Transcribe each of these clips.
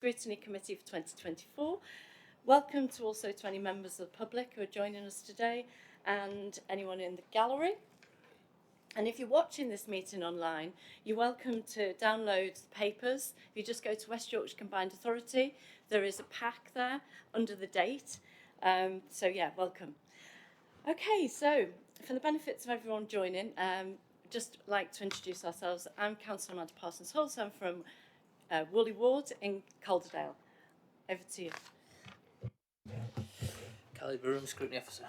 Scrutiny Committee for 2024. Welcome to also to any members of the public who are joining us today and anyone in the gallery. And if you're watching this meeting online, you're welcome to download the papers. If you just go to West Yorkshire Combined Authority, there is a pack there under the date. So yeah, welcome. Okay, so for the benefits of everyone joining, just like to introduce ourselves. I'm Councillor Amanda Parsons-Hulse. I'm from Woolly Ward in Calderdale. Over to you. Callie Broom, Scrutiny Officer.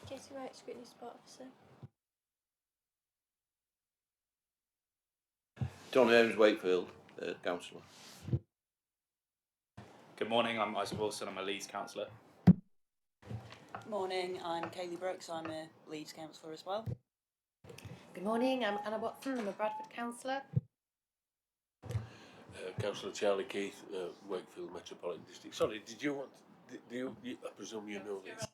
Katie Wright, Scrutiny Support Officer. John Holmes, Wakefield, Councillor. Good morning, I'm Isaac Wilson, I'm a Leeds Councillor. Morning, I'm Kaylee Brooks, I'm a Leeds Councillor as well. Good morning, I'm Anna Watson, I'm a Bradford Councillor. Councillor Charlie Keith, Wakefield Metropolitan District. Sorry, did you want, I presume you know this?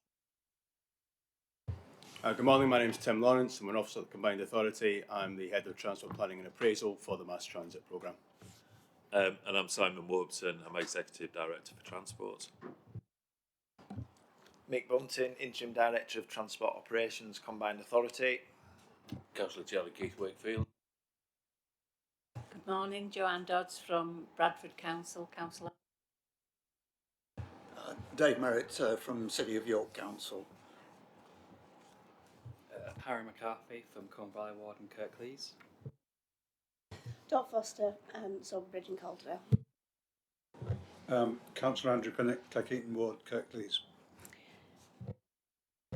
Good morning, my name is Tim Lawrence. I'm an officer at the Combined Authority. I'm the Head of Transport Planning and Appraisal for the Mass Transit Programme. And I'm Simon Warburton, I'm Executive Director for Transport. Mick Bunting, Interim Director of Transport Operations, Combined Authority. Councillor Charlie Keith, Wakefield. Good morning, Joanne Dodds from Bradford Council, Councillor. Dave Merritt from City of York Council. Harry McCarthy from Corn Valley Ward and Kirklees. Dot Foster, Silverbridge and Calderdale. Councillor Andrew Pinnock, Cleckheaton Ward, Kirklees.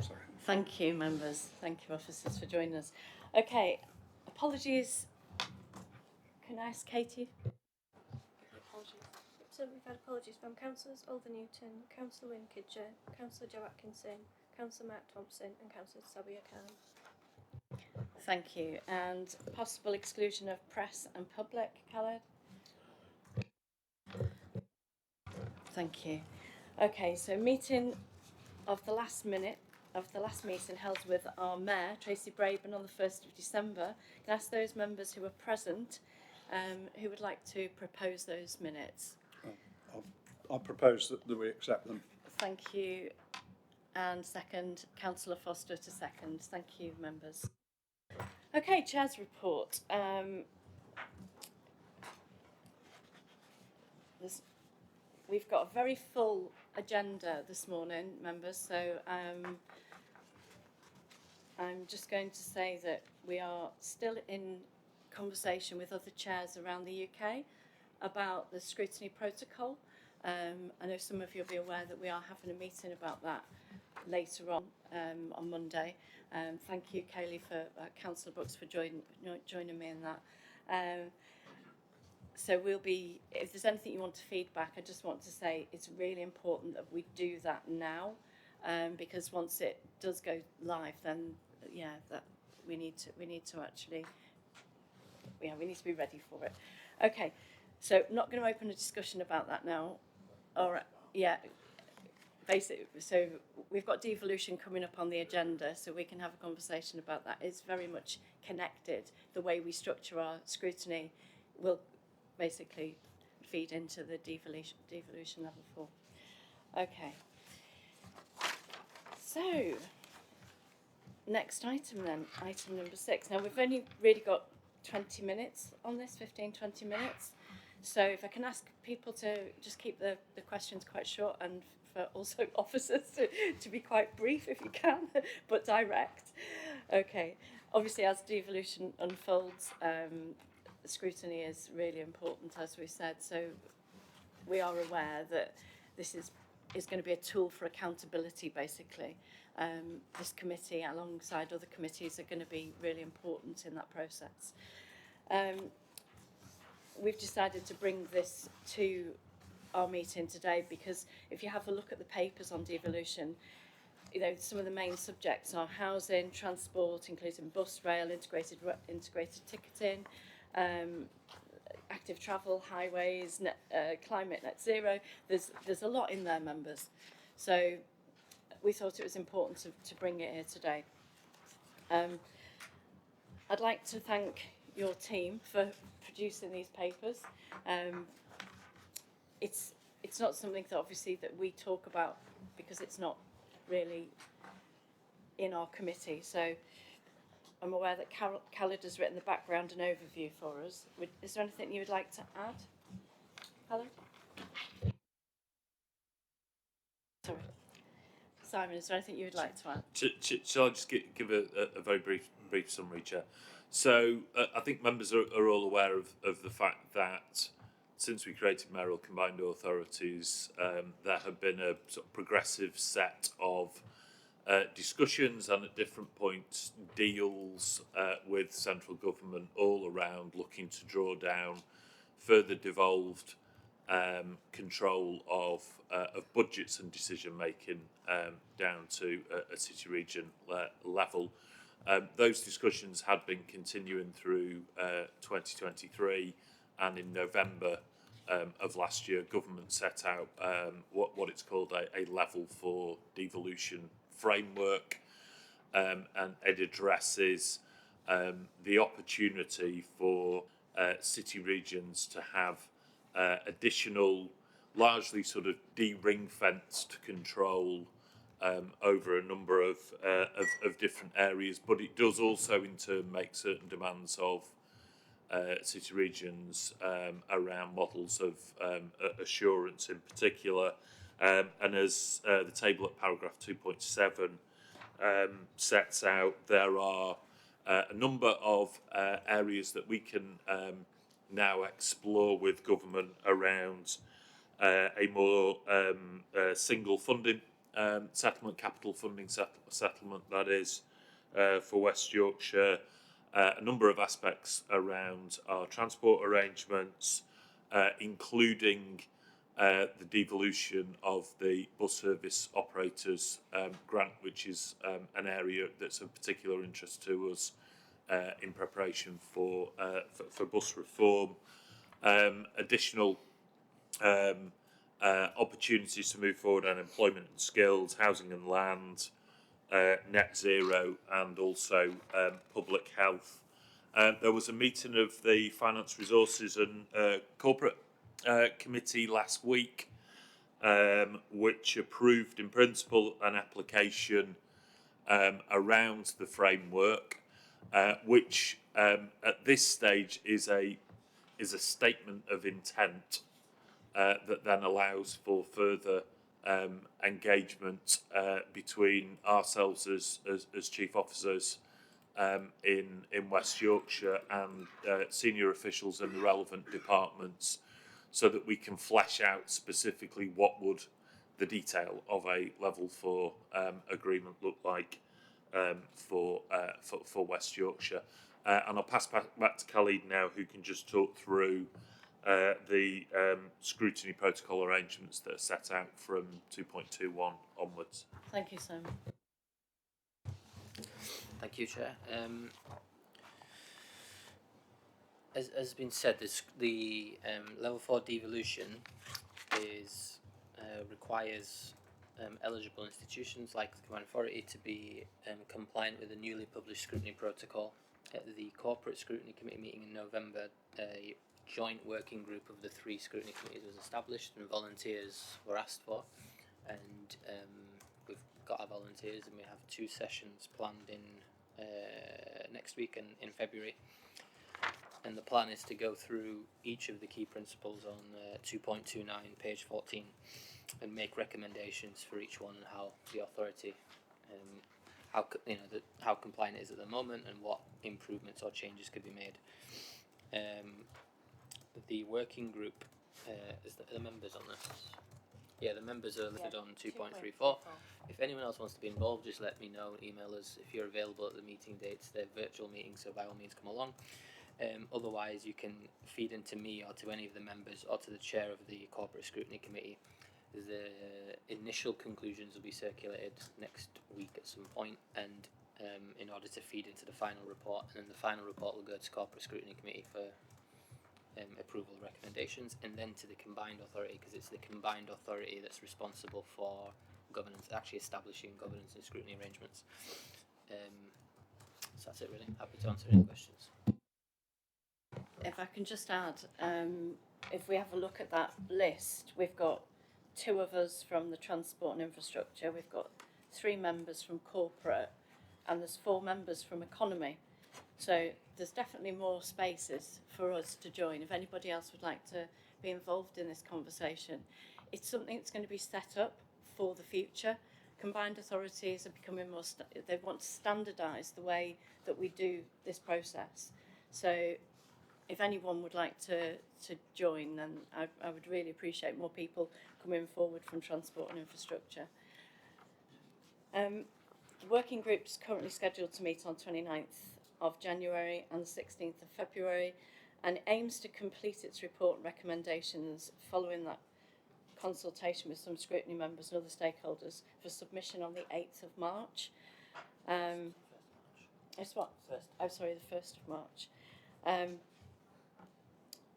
Sorry. Thank you, members. Thank you, officers, for joining us. Okay, apologies. Can I ask Katie? Apologies. So we've had apologies from Councillors Oliver Newton, Councillor Wyn Kidger, Councillor Joe Atkinson, Councillor Matt Thompson and Councillor Sabia Khan. Thank you. And possible exclusion of press and public, Khaled? Thank you. Okay, so meeting of the last meeting held with our Mayor, Tracy Braben, on the 1st of December. Can I ask those members who were present who would like to propose those minutes? I'll propose that we accept them. Thank you. And second, Councillor Foster to second. Thank you, members. Okay, Chair's report. We've got a very full agenda this morning, members, so I'm just going to say that we are still in conversation with other chairs around the UK about the scrutiny protocol. I know some of you will be aware that we are having a meeting about that later on Monday. Thank you, Kaylee, for Councillor Brooks for joining me in that. So we'll be, if there's anything you want to feedback, I just want to say it's really important that we do that now, because once it does go live, then yeah, that we need to actually, yeah, we need to be ready for it. Okay, so not going to open a discussion about that now. All right, yeah. Basically, so we've got devolution coming up on the agenda, so we can have a conversation about that. It's very much connected. The way we structure our scrutiny will basically feed into the devolution level 4. Okay. So, next item then, item number 6. Now we've only really got 20 minutes on this, 15-20 minutes. So if I can ask people to just keep the questions quite short, and for also officers to be quite brief if you can, but direct. Okay, obviously as devolution unfolds, scrutiny is really important, as we said, so we are aware that this is going to be a tool for accountability, basically. This committee, alongside other committees, are going to be really important in that process. We've decided to bring this to our meeting today because if you have a look at the papers on devolution, you know, some of the main subjects are housing, transport, including bus, rail, integrated ticketing, active travel, highways, climate, net zero. There's a lot in there, members. So we thought it was important to bring it here today. I'd like to thank your team for producing these papers. it's not something that obviously that we talk about because it's not really in our committee. So I'm aware that Khaled has written the background and overview for us. Is there anything you would like to add, Khaled? Sorry. Simon, is there anything you would like to add? Shall I just give a very brief summary, Chair? So I think members are all aware of the fact that since we created mayoral combined authorities, there have been a sort of progressive set of discussions and at different points deals with central government all around looking to draw down further devolved control of budgets and decision making down to a city region level. Those discussions had been continuing through 2023, and in November of last year, government set out what it's called a level 4 devolution framework, and it addresses the opportunity for city regions to have additional, largely sort of de-ring-fenced control over a number of different areas, but it does also in turn make certain demands of city regions around models of assurance in particular. And as the table at paragraph 2.7 sets out, there are a number of areas that we can now explore with government around a more single funding settlement, capital funding settlement, that is, for West Yorkshire. A number of aspects around our transport arrangements, including the devolution of the bus service operators grant, which is an area that's of particular interest to us in preparation for bus reform. Additional opportunities to move forward on employment and skills, housing and land, net zero, and also public health. There was a meeting of the Finance, Resources and Corporate Committee last week, which approved in principle an application around the framework, which at this stage is a statement of intent that then allows for further engagement between ourselves as chief officers in West Yorkshire and senior officials in the relevant departments, so that we can flesh out specifically what would the detail of a level 4 agreement look like for West Yorkshire. And I'll pass back to Khalid now, who can just talk through the scrutiny protocol arrangements that are set out from 2.21 onwards. Thank you, Simon. Thank you, Chair. As has been said, the level 4 devolution requires eligible institutions like the Combined Authority to be compliant with the newly published scrutiny protocol. At the Corporate Scrutiny Committee meeting in November, a joint working group of the 3 scrutiny committees was established and volunteers were asked for, and we've got our volunteers, and we have 2 sessions planned in next week and in February. And the plan is to go through each of the key principles on 2.29, page 14, and make recommendations for each one and how the authority, how compliant it is at the moment and what improvements or changes could be made. The working group, is the members on this? Yeah, the members are listed on 2.34. If anyone else wants to be involved, just let me know, email us. If you're available at the meeting dates, they're virtual meetings, so by all means come along. Otherwise, you can feed into me or to any of the members or to the chair of the Corporate Scrutiny Committee. The initial conclusions will be circulated next week at some point, and in order to feed into the final report, and then the final report will go to Corporate Scrutiny Committee for approval recommendations, and then to the Combined Authority, because it's the Combined Authority that's responsible for governance, actually establishing governance and scrutiny arrangements. So that's it really. Happy to answer any questions. If I can just add, if we have a look at that list, we've got 2 of us from the transport and infrastructure, we've got 3 members from corporate, and there's 4 members from economy. So there's definitely more spaces for us to join. If anybody else would like to be involved in this conversation, it's something that's going to be set up for the future. Combined authorities are becoming more, they want to standardise the way that we do this process. So if anyone would like to join, then I would really appreciate more people coming forward from transport and infrastructure. The working group is currently scheduled to meet on 29th of January and the 16th of February, and aims to complete its report and recommendations following that consultation with some scrutiny members and other stakeholders for submission on the 8th of March. It's what? Oh, sorry, the 1st of March.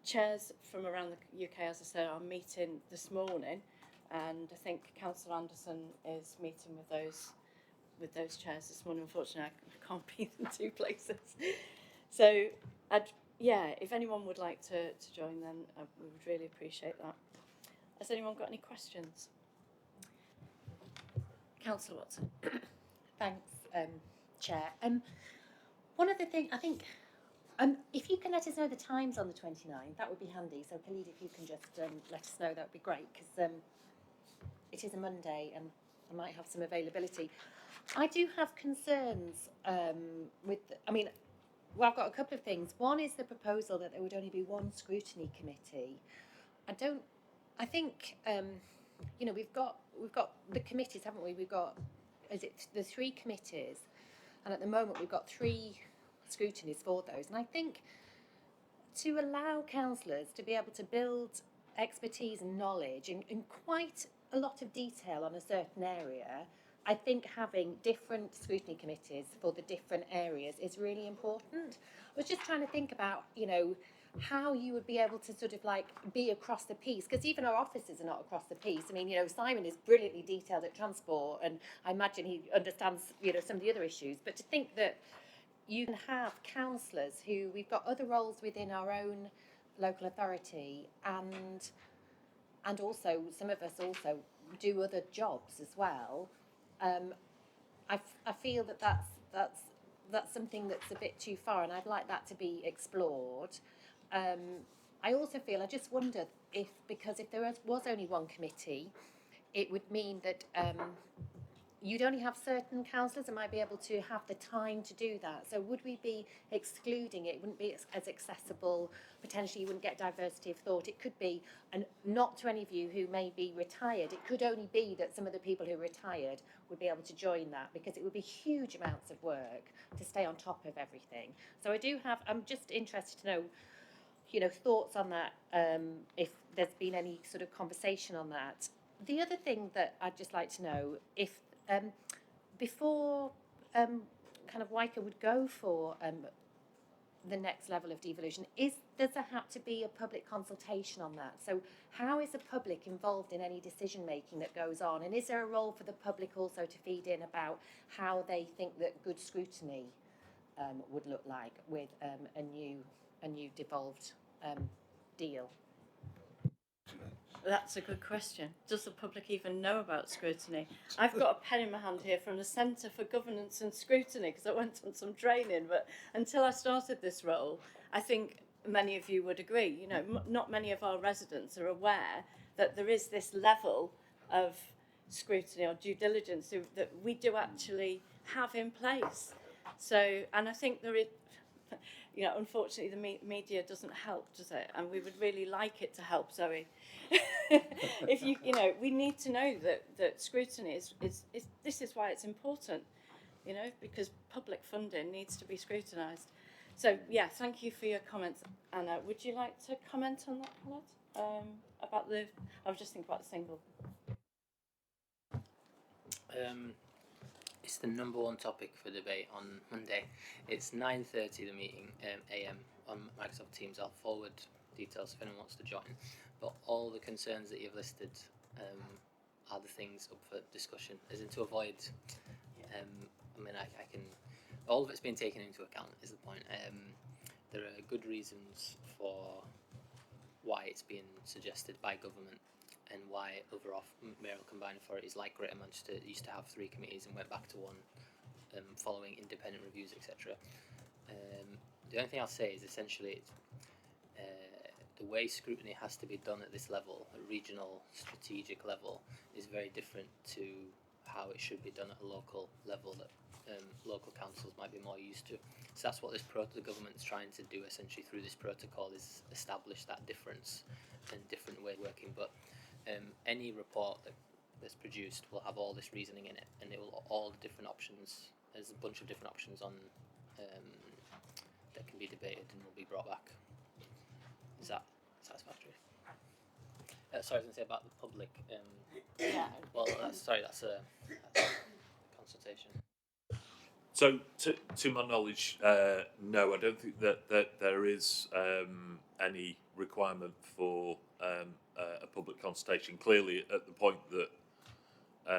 Chairs from around the UK, as I said, are meeting this morning, and I think Councillor Anderson is meeting with those chairs this morning. Unfortunately, I can't be in 2 places. So, if anyone would like to join, then we would really appreciate that. Has anyone got any questions? Councillor Watson. Thanks, Chair. One other thing, I think, if you can let us know the times on the 29th, that would be handy. So, Khalid, if you can just let us know, that would be great, because it is a Monday and I might have some availability. I do have concerns I've got a couple of things. One is the proposal that there would only be 1 scrutiny committee. I think we've got the committees, haven't we? We've got the 3 committees, and at the moment we've got 3 scrutinies for those. And I think to allow councillors to be able to build expertise and knowledge in quite a lot of detail on a certain area, I think having different scrutiny committees for the different areas is really important. I was just trying to think about, how you would be able to sort of like be across the piece, because even our officers are not across the piece. I mean, Simon is brilliantly detailed at transport, and I imagine he understands, some of the other issues. But to think that you can have councillors who, we've got other roles within our own local authority, and also some of us also do other jobs as well. I feel that that's something that's a bit too far, and I'd like that to be explored. I also feel, I just wondered if there was only 1 committee, it would mean that you'd only have certain councillors that might be able to have the time to do that. So would we be excluding it? It wouldn't be as accessible. Potentially you wouldn't get diversity of thought. It could be, and not to any of you who may be retired, it could only be that some of the people who are retired would be able to join that, because it would be huge amounts of work to stay on top of everything. So I'm just interested to know, thoughts on that, if there's been any sort of conversation on that. The other thing that I'd just like to know, if before kind of WICA would go for the next level of devolution, does there have to be a public consultation on that? So how is the public involved in any decision making that goes on, and is there a role for the public also to feed in about how they think that good scrutiny would look like with a new devolved deal? That's a good question. Does the public even know about scrutiny? I've got a pen in my hand here from the Centre for Governance and Scrutiny, because I went on some training, but until I started this role, I think many of you would agree, not many of our residents are aware that there is this level of scrutiny or due diligence that we do actually have in place. So, and I think there is, unfortunately the media doesn't help, does it? And we would really like it to help, Zoe. If we need to know that scrutiny is this is why it's important, because public funding needs to be scrutinised. So yeah, thank you for your comments, Anna. Would you like to comment on that, Colette? I was just thinking about the single. It's the number 1 topic for debate on Monday. It's 9:30 the meeting AM on Microsoft Teams. I'll forward details if anyone wants to join. But all the concerns that you've listed are the things up for discussion, as in to avoid. I can. All of it's been taken into account is the point. There are good reasons for why it's being suggested by government and why other mayoral combined authorities like Greater Manchester used to have 3 committees and went back to 1 following independent reviews, etc. The only thing I'll say is essentially the way scrutiny has to be done at this level, a regional strategic level, is very different to how it should be done at a local level that local councils might be more used to. So that's what the government's trying to do essentially through this protocol, is establish that difference and different way of working. But any report that's produced will have all this reasoning in it, and it will all the different options. There's a bunch of different options on that can be debated and will be brought back. Is that satisfactory? Sorry, I was going to say about the public. Yeah. Well, that's a consultation. So, to my knowledge, no, I don't think that there is any requirement for a public consultation. Clearly, at the point that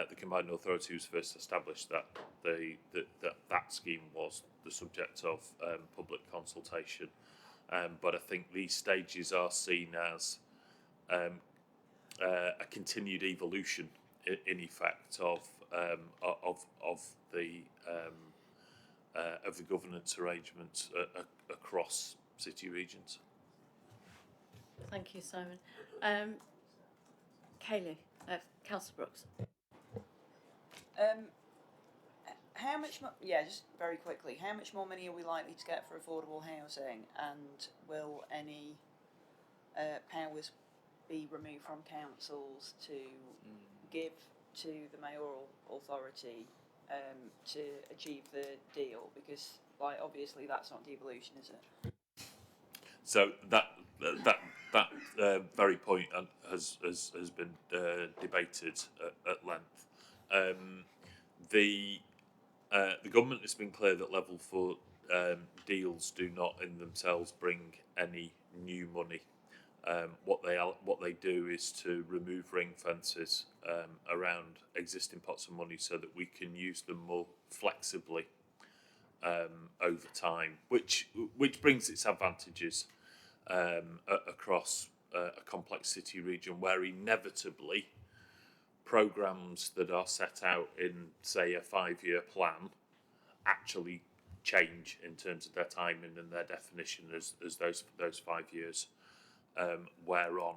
the combined authority was first established, that that scheme was the subject of public consultation. But I think these stages are seen as a continued evolution, in effect, of the governance arrangements across city regions. Thank you, Simon. Kaylee, Councillor Brooks. How much just very quickly, how much more money are we likely to get for affordable housing, and will any powers be removed from councils to give to the mayoral authority to achieve the deal? Because, like, obviously that's not devolution, is it? So that very point has been debated at length. The government has been clear that level 4 deals do not in themselves bring any new money. What they do is to remove ring fences around existing pots of money so that we can use them more flexibly over time, which brings its advantages across a complex city region where inevitably programmes that are set out in, say, a 5-year plan actually change in terms of their timing and their definition as those 5 years wear on.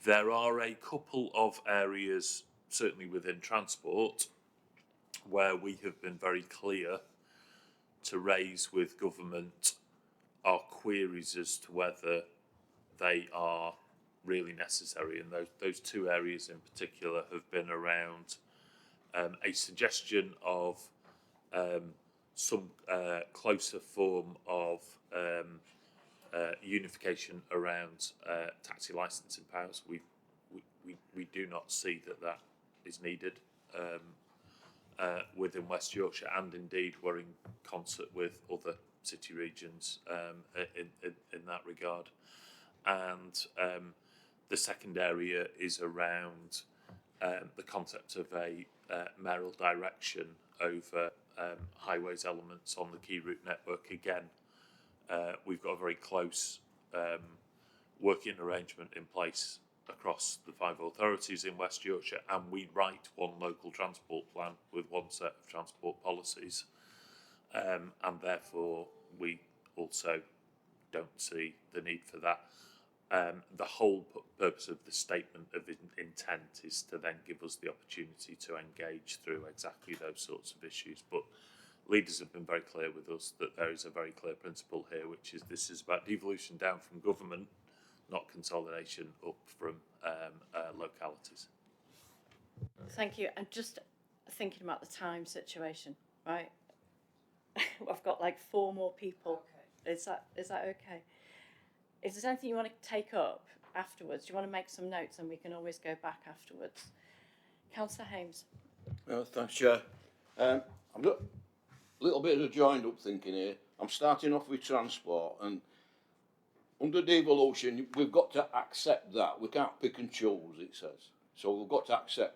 There are a couple of areas, certainly within transport, where we have been very clear to raise with government our queries as to whether they are really necessary, and those 2 areas in particular have been around a suggestion of some closer form of unification around taxi licensing powers. We do not see that is needed within West Yorkshire, and indeed we're in concert with other city regions in that regard. And the second area is around the concept of a mayoral direction over highways elements on the key route network. Again, we've got a very close working arrangement in place across the 5 authorities in West Yorkshire, and we write one local transport plan with one set of transport policies, and therefore we also don't see the need for that. The whole purpose of the statement of intent is to then give us the opportunity to engage through exactly those sorts of issues. But leaders have been very clear with us that there is a very clear principle here, which is this is about devolution down from government, not consolidation up from localities. Thank you. And just thinking about the time situation, right? I've got like 4 more people. Okay. Is that okay? If there's anything you want to take up afterwards, do you want to make some notes and we can always go back afterwards? Councillor Hames. Thanks, Chair. I've got a little bit of joined up thinking here. I'm starting off with transport, and under devolution, we've got to accept that. We can't pick and choose, it says. So we've got to accept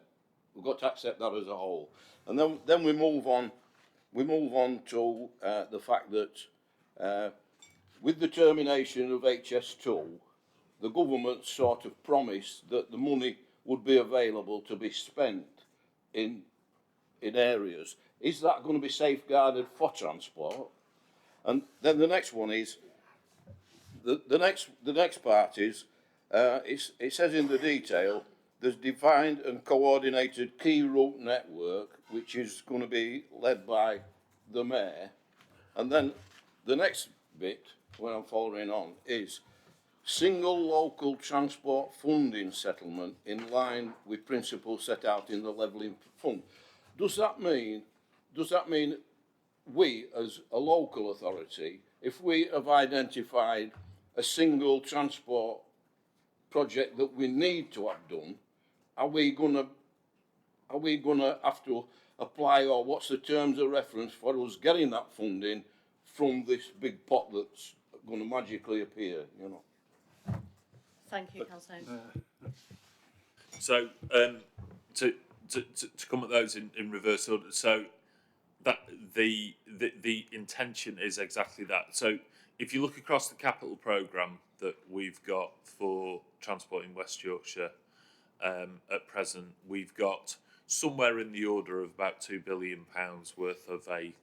that as a whole. And then we move on to the fact that with the termination of HS2, the government sort of promised that the money would be available to be spent in areas. Is that going to be safeguarded for transport? And then the next one is, the next part is, it says in the detail, there's defined and coordinated key route network, which is going to be led by the mayor. And then the next bit, where I'm following on, is single local transport funding settlement in line with principles set out in the levelling fund. Does that mean we, as a local authority, if we have identified a single transport project that we need to have done, are we gonna have to apply, or what's the terms of reference for us getting that funding from this big pot that's going to magically appear, you know? Thank you, Councillor. So to come at those in reverse order. So that the intention is exactly that. So if you look across the capital programme that we've got for transport in West Yorkshire at present, we've got somewhere in the order of about £2 billion worth of a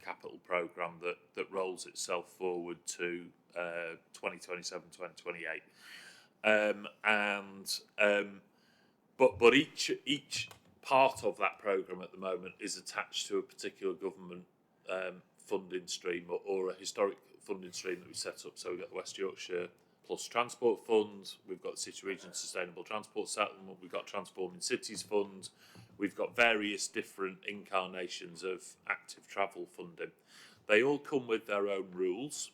capital programme that rolls itself forward to 2027, 2028. But each part of that programme at the moment is attached to a particular government funding stream or a historic funding stream that we set up. So we've got the West Yorkshire Plus Transport Fund, we've got the City Region Sustainable Transport Settlement, we've got Transforming Cities Fund, we've got various different incarnations of active travel funding. They all come with their own rules,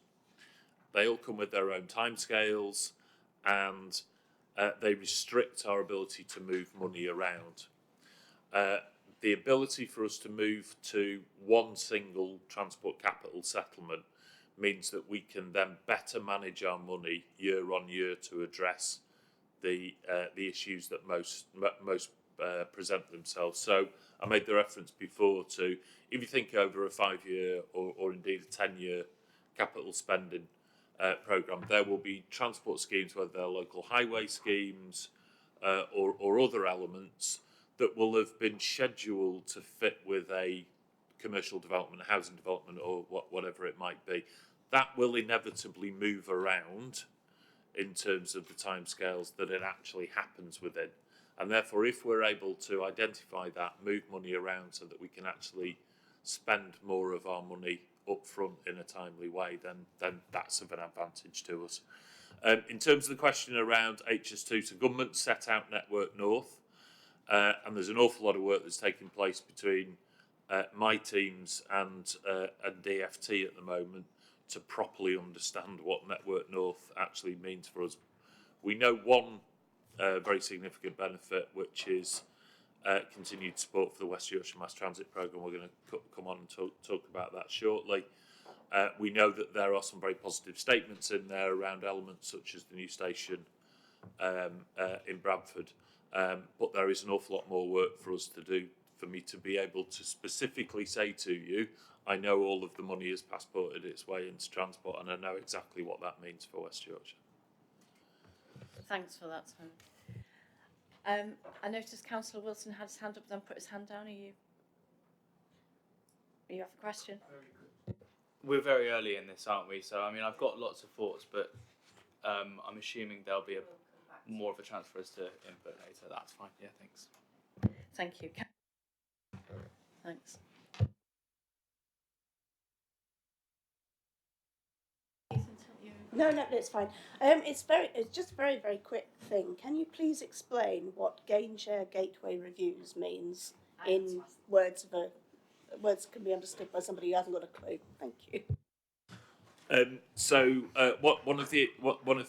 they all come with their own timescales, and they restrict our ability to move money around. The ability for us to move to one single transport capital settlement means that we can then better manage our money year on year to address the issues that most present themselves. So I made the reference before to, if you think over a 5-year or indeed a 10-year capital spending programme, there will be transport schemes, whether they're local highway schemes or other elements, that will have been scheduled to fit with a commercial development, housing development, or whatever it might be. That will inevitably move around in terms of the timescales that it actually happens within. And therefore, if we're able to identify that, move money around so that we can actually spend more of our money up front in a timely way, then that's of an advantage to us. In terms of the question around HS2, so government set out Network North, and there's an awful lot of work that's taking place between my teams and DFT at the moment to properly understand what Network North actually means for us. We know one very significant benefit, which is continued support for the West Yorkshire Mass Transit Programme. We're going to come on and talk about that shortly. We know that there are some very positive statements in there around elements such as the new station in Bradford, but there is an awful lot more work for us to do for me to be able to specifically say to you, I know all of the money is passported its way into transport, and I know exactly what that means for West Yorkshire. Thanks for that, Simon. I noticed Councillor Wilson had his hand up, then put his hand down. You have a question? We're very early in this, aren't we? So, I mean, I've got lots of thoughts, but I'm assuming there'll be more of a chance for us to input later. That's fine. Yeah, thanks. Thank you. Thanks. No, it's fine. It's just a very, very quick thing. Can you please explain what gain share gateway reviews means in words that can be understood by somebody who hasn't got a clue? Thank you. One of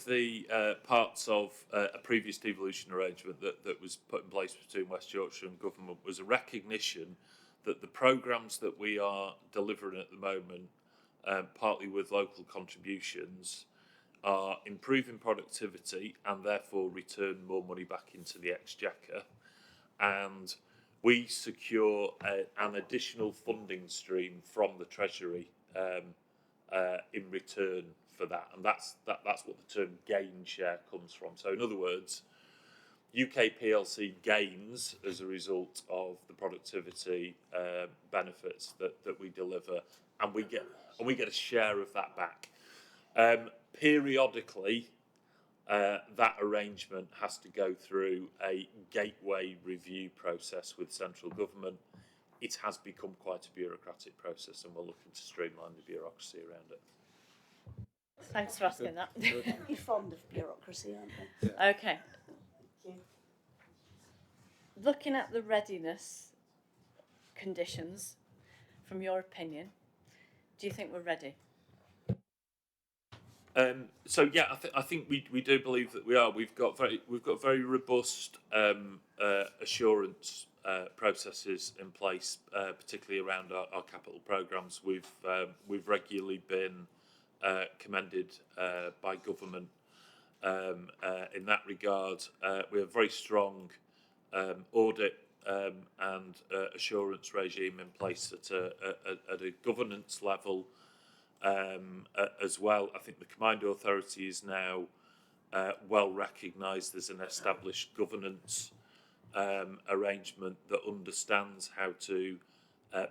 the parts of a previous devolution arrangement that was put in place between West Yorkshire and government was a recognition that the programmes that we are delivering at the moment, partly with local contributions, are improving productivity and therefore return more money back into the exchequer, and we secure an additional funding stream from the Treasury in return for that, and that's what the term gain share comes from. So in other words, UK PLC gains as a result of the productivity benefits that we deliver, and we get a share of that back. Periodically, that arrangement has to go through a gateway review process with central government. It has become quite a bureaucratic process, and we're looking to streamline the bureaucracy around it. Thanks for asking that. Very fond of bureaucracy, aren't they? Okay. Thank you. Looking at the readiness conditions, from your opinion, do you think we're ready? So yeah, I think we do believe that we are. We've got very robust assurance processes in place, particularly around our capital programmes. We've regularly been commended by government in that regard. We have very strong audit and assurance regime in place at a governance level. As well, I think the Combined Authority is now well recognised as an established governance arrangement that understands how to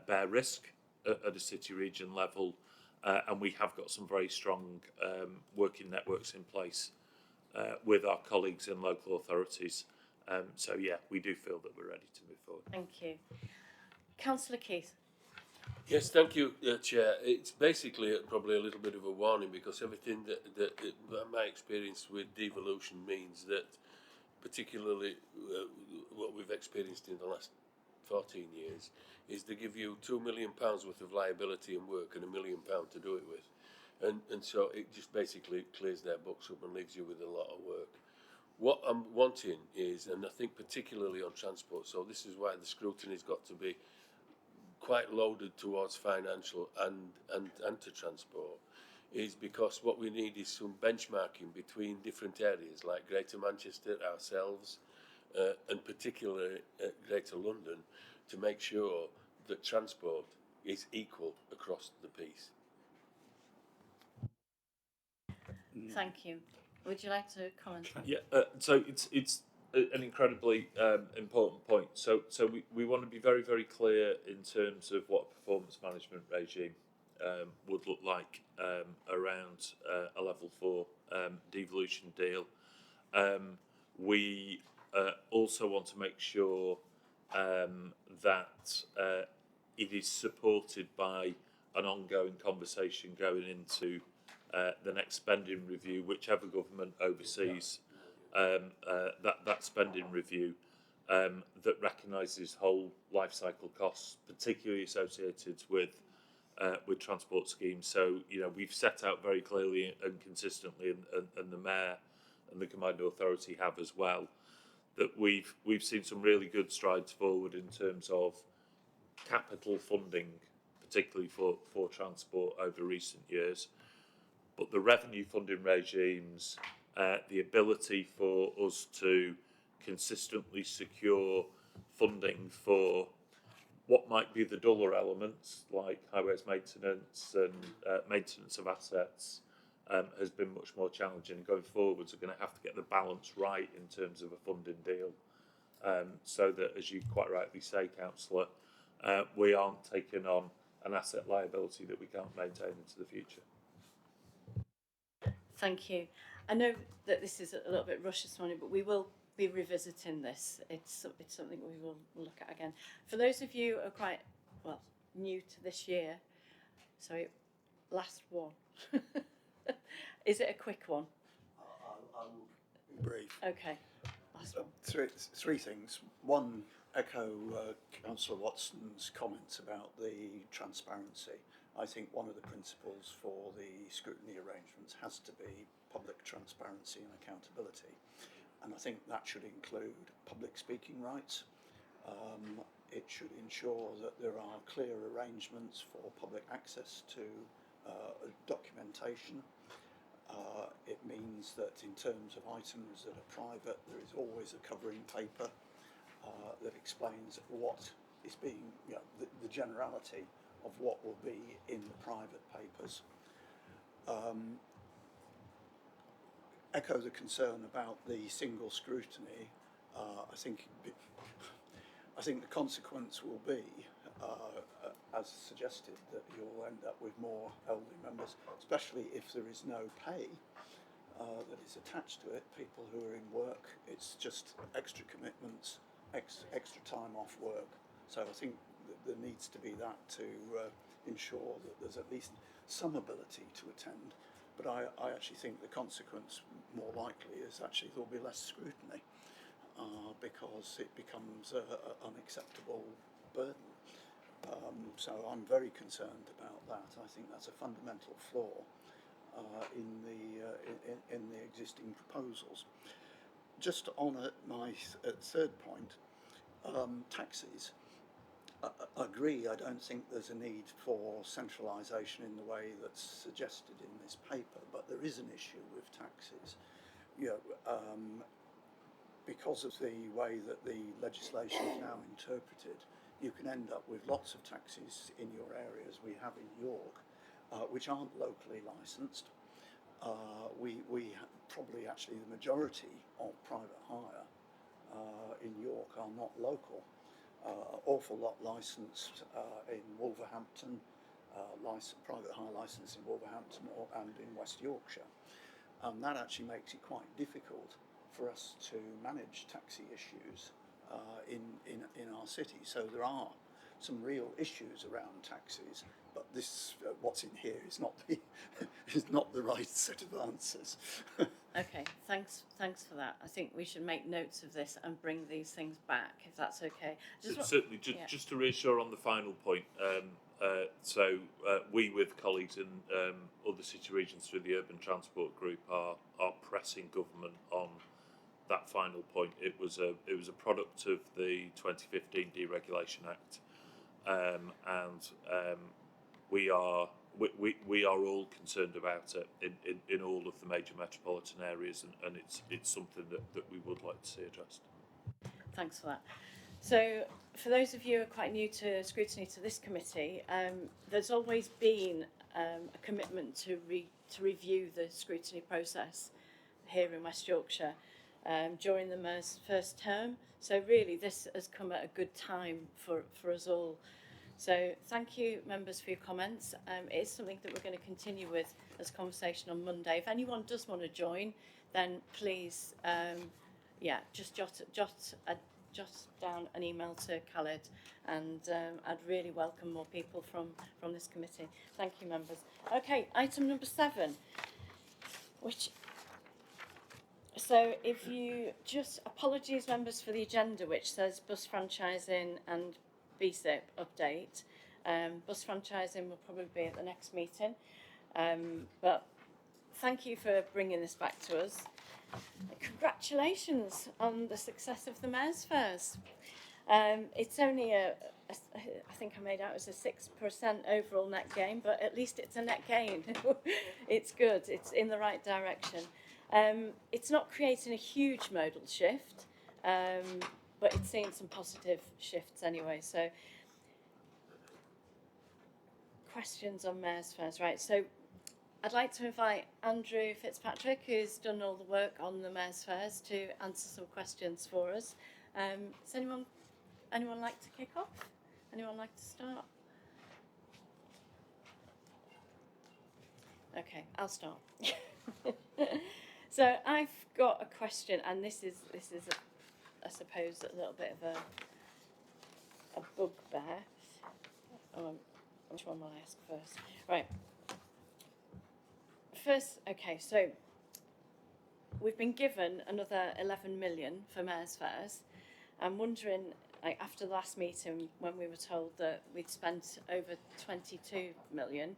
bear risk at a city region level, and we have got some very strong working networks in place with our colleagues in local authorities. So yeah, we do feel that we're ready to move forward. Thank you. Councillor Keith. Yes, thank you, Chair. It's basically probably a little bit of a warning, because everything that my experience with devolution means that, particularly what we've experienced in the last 14 years, is they give you £2 million worth of liability and work and £1 million to do it with. And so it just basically clears their books up and leaves you with a lot of work. What I'm wanting is, and I think particularly on transport, so this is why the scrutiny's got to be quite loaded towards financial and to transport, is because what we need is some benchmarking between different areas like Greater Manchester, ourselves, and particularly Greater London, to make sure that transport is equal across the piece. Thank you. Would you like to comment? Yeah, so it's an incredibly important point. So we want to be very, very clear in terms of what a performance management regime would look like around a level 4 devolution deal. We also want to make sure that it is supported by an ongoing conversation going into the next spending review, whichever government oversees that spending review, that recognises whole life cycle costs, particularly associated with transport schemes. So we've set out very clearly and consistently, and the Mayor and the Combined Authority have as well, that we've seen some really good strides forward in terms of capital funding, particularly for transport over recent years. But the revenue funding regimes, the ability for us to consistently secure funding for what might be the duller elements, like highways maintenance and maintenance of assets, has been much more challenging. Going forwards, we're going to have to get the balance right in terms of a funding deal, so that, as you quite rightly say, Councillor, we aren't taking on an asset liability that we can't maintain into the future. Thank you. I know that this is a little bit rushed this morning, but we will be revisiting this. It's something we will look at again. For those of you who are quite, new to this year, sorry, last one. Is it a quick one? I will be brief. Okay, last one. Three things. One, echo Councillor Watson's comments about the transparency. I think one of the principles for the scrutiny arrangements has to be public transparency and accountability. And I think that should include public speaking rights. It should ensure that there are clear arrangements for public access to documentation. It means that in terms of items that are private, there is always a covering paper that explains what is being, the generality of what will be in the private papers. echo the concern about the single scrutiny. I think the consequence will be, as suggested, that you'll end up with more elderly members, especially if there is no pay that is attached to it. People who are in work, it's just extra commitments, extra time off work. So I think there needs to be that to ensure that there's at least some ability to attend. But I actually think the consequence more likely is actually there'll be less scrutiny because it becomes an unacceptable burden. So I'm very concerned about that. I think that's a fundamental flaw in the existing proposals. Just on my third point, taxis. I agree, I don't think there's a need for centralisation in the way that's suggested in this paper, but there is an issue with taxis. Because of the way that the legislation is now interpreted, you can end up with lots of taxis in your area, as we have in York, which aren't locally licensed. Probably actually the majority of private hire in York are not local. Awful lot licensed in Wolverhampton, private hire licence in Wolverhampton and in West Yorkshire. And that actually makes it quite difficult for us to manage taxi issues in our city. So there are some real issues around taxis, but this what's in here is not the right set of answers. Okay, thanks for that. I think we should make notes of this and bring these things back, if that's okay. Certainly, just to reassure on the final point, we with colleagues in other city regions through the Urban Transport Group are pressing government on that final point. It was a product of the 2015 Deregulation Act, and we are all concerned about it in all of the major metropolitan areas, and it's something that we would like to see addressed. Thanks for that. So, for those of you who are quite new to scrutiny to this committee, there's always been a commitment to review the scrutiny process here in West Yorkshire during the Mayor's first term. So really, this has come at a good time for us all. So thank you, members, for your comments. It is something that we're going to continue with as conversation on Monday. If anyone does want to join, then please, just jot down an email to Khaled, and I'd really welcome more people from this committee. Thank you, members. Okay, item number 7, so if you just, apologies members for the agenda, which says bus franchising and BSIP update. Bus franchising will probably be at the next meeting, but thank you for bringing this back to us. Congratulations on the success of the Mayor's Fairs. It's only I think I made out it was a 6% overall net gain, but at least it's a net gain. It's good, it's in the right direction. It's not creating a huge modal shift, but it's seeing some positive shifts anyway. So, questions on Mayor's Fairs, right? So, I'd like to invite Andrew Fitzpatrick, who's done all the work on the Mayor's Fairs, to answer some questions for us. Does anyone like to kick off? Anyone like to start? Okay, I'll start. So I've got a question, and this is I suppose a little bit of a bugbear. Which one will I ask first? Right. First, okay, so we've been given another 11 million for Mayor's Fairs. I'm wondering, like, after the last meeting when we were told that we'd spent over 22 million,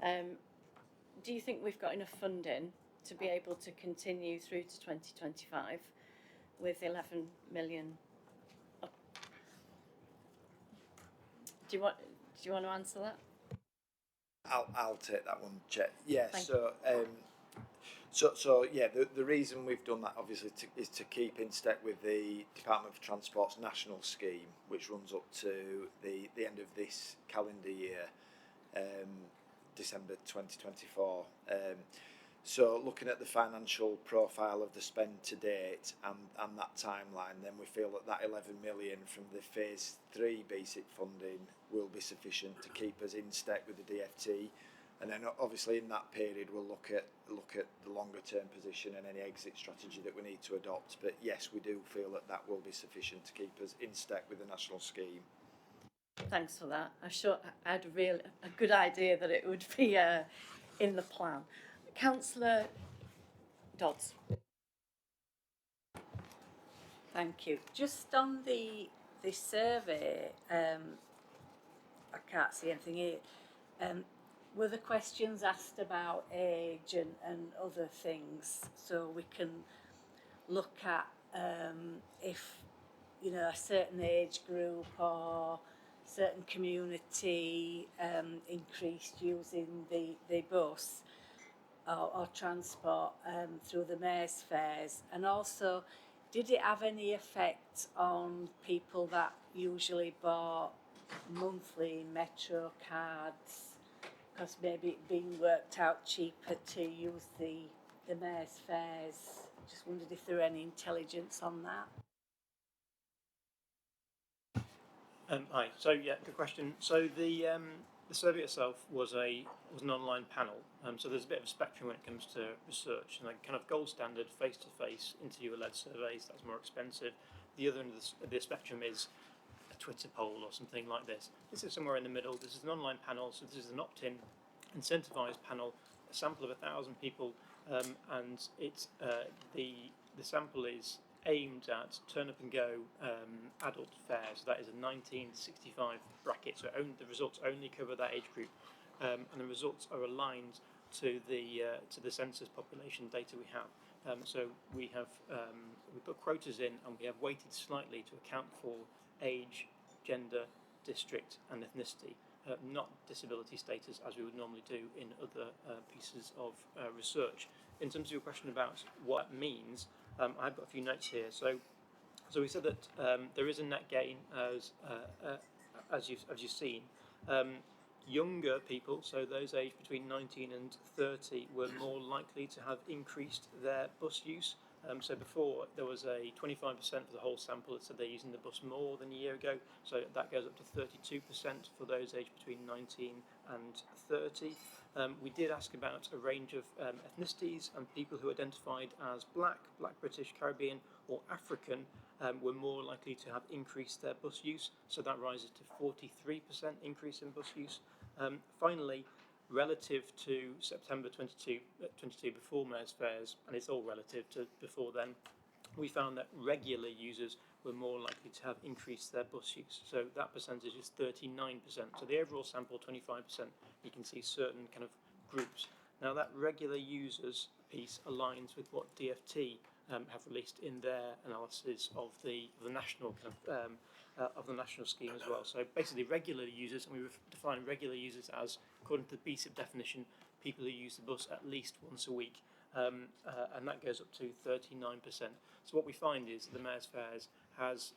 do you think we've got enough funding to be able to continue through to 2025 with 11 million up? Do you want to answer that? I'll take that one, Chair. Yeah. Thank So yeah, the reason we've done that obviously is to keep in step with the Department for Transport's national scheme, which runs up to the end of this calendar year, December 2024. So looking at the financial profile of the spend to date and that timeline, then we feel that 11 million from the phase 3 basic funding will be sufficient to keep us in step with the DFT. And then obviously in that period we'll look at the longer term position and any exit strategy that we need to adopt. But yes, we do feel that will be sufficient to keep us in step with the national scheme. Thanks for that. I had a good idea that it would be in the plan. Councillor Dodds. Thank you. Just on the survey, I can't see anything here. Were the questions asked about age and other things, so we can look at if a certain age group or certain community increased using the bus or transport through the mayor's fairs, and also did it have any effect on people that usually bought monthly metro cards, because maybe it being worked out cheaper to use the mayor's fairs? Just wondered if there were any intelligence on that. Hi. So yeah, good question. So the survey itself was an online panel. So there's a bit of a spectrum when it comes to research, and like kind of gold standard face-to-face interviewer-led surveys. That's more expensive. The other end of the spectrum is a Twitter poll or something like this. This is somewhere in the middle. This is an online panel, so this is an opt-in, incentivised panel, a sample of 1,000 people, and it's the sample is aimed at turn up and go adult fares. So that is a 19 to 65 bracket. So the results only cover that age group, and the results are aligned to the census population data we have. So we put quotas in, and we have weighted slightly to account for age, gender, district, and ethnicity, not disability status as we would normally do in other pieces of research. In terms of your question about what it means, I've got a few notes here. So we said that there is a net gain as you've seen. Younger people, so those aged between 19 and 30, were more likely to have increased their bus use. So before there was a 25% of the whole sample that said they're using the bus more than a year ago. So that goes up to 32% for those aged between 19 and 30. We did ask about a range of ethnicities, and people who identified as Black British, Caribbean or African were more likely to have increased their bus use. So that rises to 43% increase in bus use. Finally, relative to September 22 before Mayor's Fairs, and it's all relative to before then, we found that regular users were more likely to have increased their bus use. So that percentage is 39%. So the overall sample, 25%, you can see certain kind of groups. Now that regular users piece aligns with what DFT have released in their analysis of the national kind of the national scheme as well. So basically regular users, and we define regular users as, according to the BSIP definition, people who use the bus at least once a week, and that goes up to 39%. So what we find is the Mayor's Fairs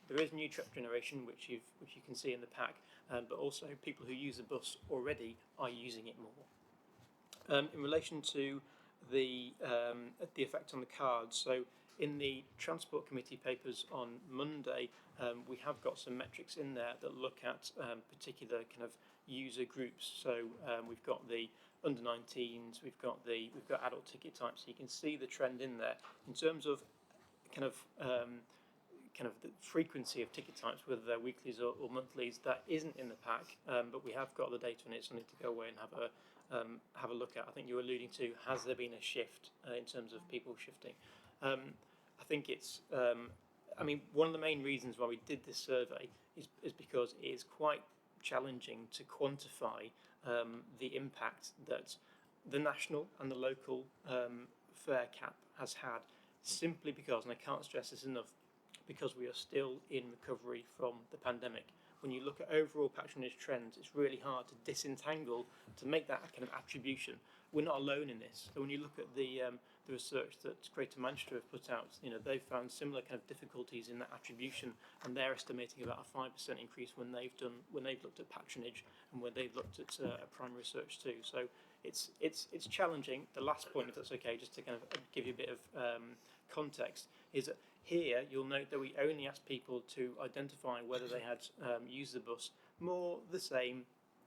there is new truck generation, which you can see in the pack, but also people who use the bus already are using it more. In relation to the effect on the cards, so in the Transport Committee papers on Monday, we have got some metrics in there that look at particular kind of user groups. So we've got the under 19s, we've got adult ticket types. So you can see the trend in there in terms of kind of the frequency of ticket types, whether they're weeklies or monthlies. That isn't in the pack, but we have got the data on it, so I need to go away and have a look at. I think you're alluding to, has there been a shift in terms of people shifting? I think it's, one of the main reasons why we did this survey is because it is quite challenging to quantify the impact that the national and the local fare cap has had, simply because, and I can't stress this enough, because we are still in recovery from the pandemic. When you look at overall patronage trends, it's really hard to disentangle, to make that kind of attribution. We're not alone in this. So when you look at the research that Greater Manchester have put out, they've found similar kind of difficulties in that attribution, and they're estimating about a 5% increase when they've looked at patronage and when they've looked at primary research too. So it's challenging. The last point, if that's okay, just to kind of give you a bit of context, is that here you'll note that we only asked people to identify whether they had used the bus more the same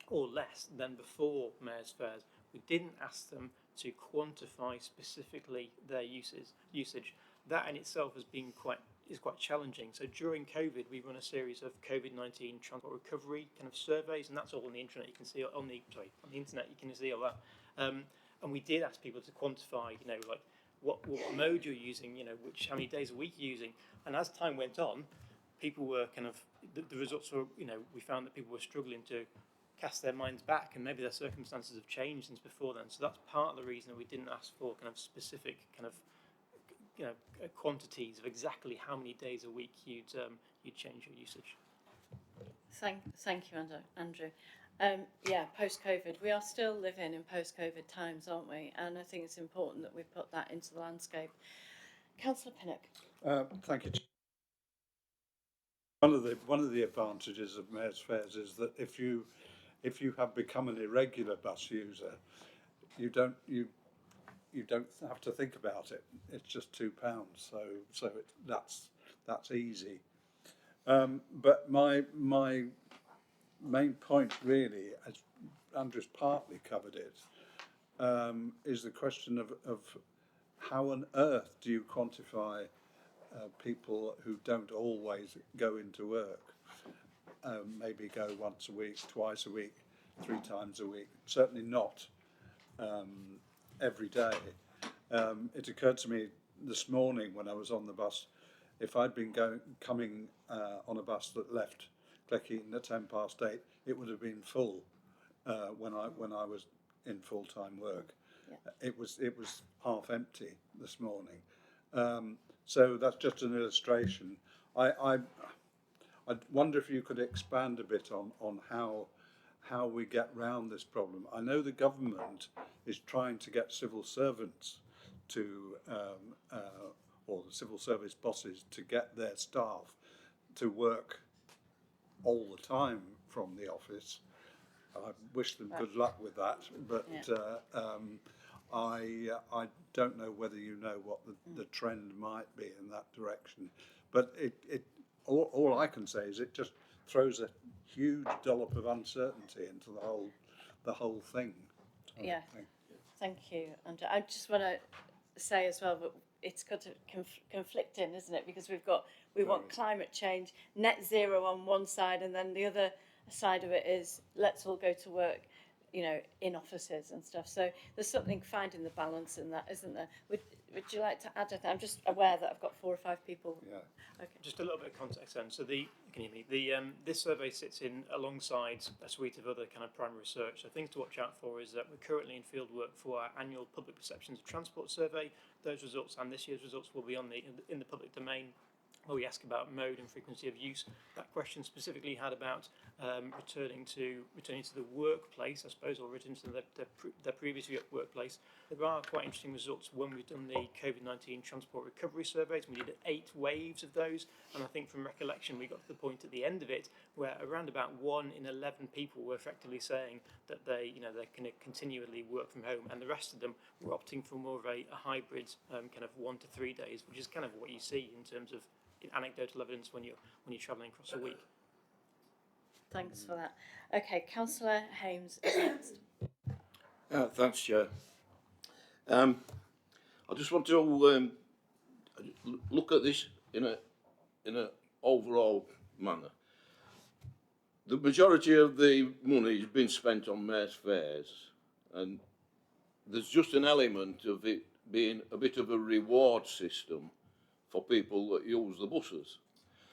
or less than before Mayor's Fairs. We didn't ask them to quantify specifically their usage. That in itself has been quite challenging. So during COVID, we run a series of COVID-19 transport recovery kind of surveys, and that's all on the internet. You can see on the internet. You can see all that. And we did ask people to quantify, like what mode you're using, how many days a week you're using. And as time went on, people were kind of the results were, we found that people were struggling to cast their minds back, and maybe their circumstances have changed since before then. So that's part of the reason that we didn't ask for kind of specific kind of quantities of exactly how many days a week you'd change your usage. Thank you, Andrew. Yeah, post-COVID, we are still living in post-COVID times, aren't we? And I think it's important that we put that into the landscape. Councillor Pinnock. Thank you. One of the advantages of Mayor's Fairs is that if you have become an irregular bus user, you don't have to think about it. It's just £2, so that's easy. But my main point really, as Andrew's partly covered it, is the question of how on earth do you quantify people who don't always go into work, maybe go once a week, twice a week, 3 times a week, certainly not every day. It occurred to me this morning when I was on the bus, if I'd been coming on a bus that left Cleckheaton at 8:10, it would have been full when I was in full-time work. Yeah. It was half empty this morning. So that's just an illustration. I wonder if you could expand a bit on how we get round this problem. I know the government is trying to get civil servants to, or the civil service bosses, to get their staff to work all the time from the office. I wish them good luck with that, but I don't know whether you know what the trend might be in that direction. But all I can say is it just throws a huge dollop of uncertainty into the whole thing. Yeah, thank you. And I just want to say as well that it's got to conflicting, isn't it? Because we want climate change, net zero on one side, and then the other side of it is let's all go to work, in offices and stuff. So there's something finding the balance in that, isn't there? Would you like to add anything? I'm just aware that I've got 4 or 5 people. Yeah. Okay. Just a little bit of context then. So can you hear me? This survey sits in alongside a suite of other kind of primary research. So things to watch out for is that we're currently in field work for our annual public perceptions of transport survey. Those results and this year's results will be in the public domain, where we ask about mode and frequency of use. That question specifically had about returning to the workplace, I suppose, or returning to their previous workplace. There are quite interesting results when we've done the COVID-19 transport recovery surveys. We did 8 waves of those, and I think from recollection we got to the point at the end of it where around about 1 in 11 people were effectively saying that they can continually work from home, and the rest of them were opting for more of a hybrid kind of 1 to 3 days, which is kind of what you see in terms of anecdotal evidence when you're travelling across a week. Thanks for that. Okay, Councillor Hames is next. Thanks, Chair. I just want to look at this in a overall manner. The majority of the money has been spent on Mayor's Fairs, and there's just an element of it being a bit of a reward system for people that use the buses.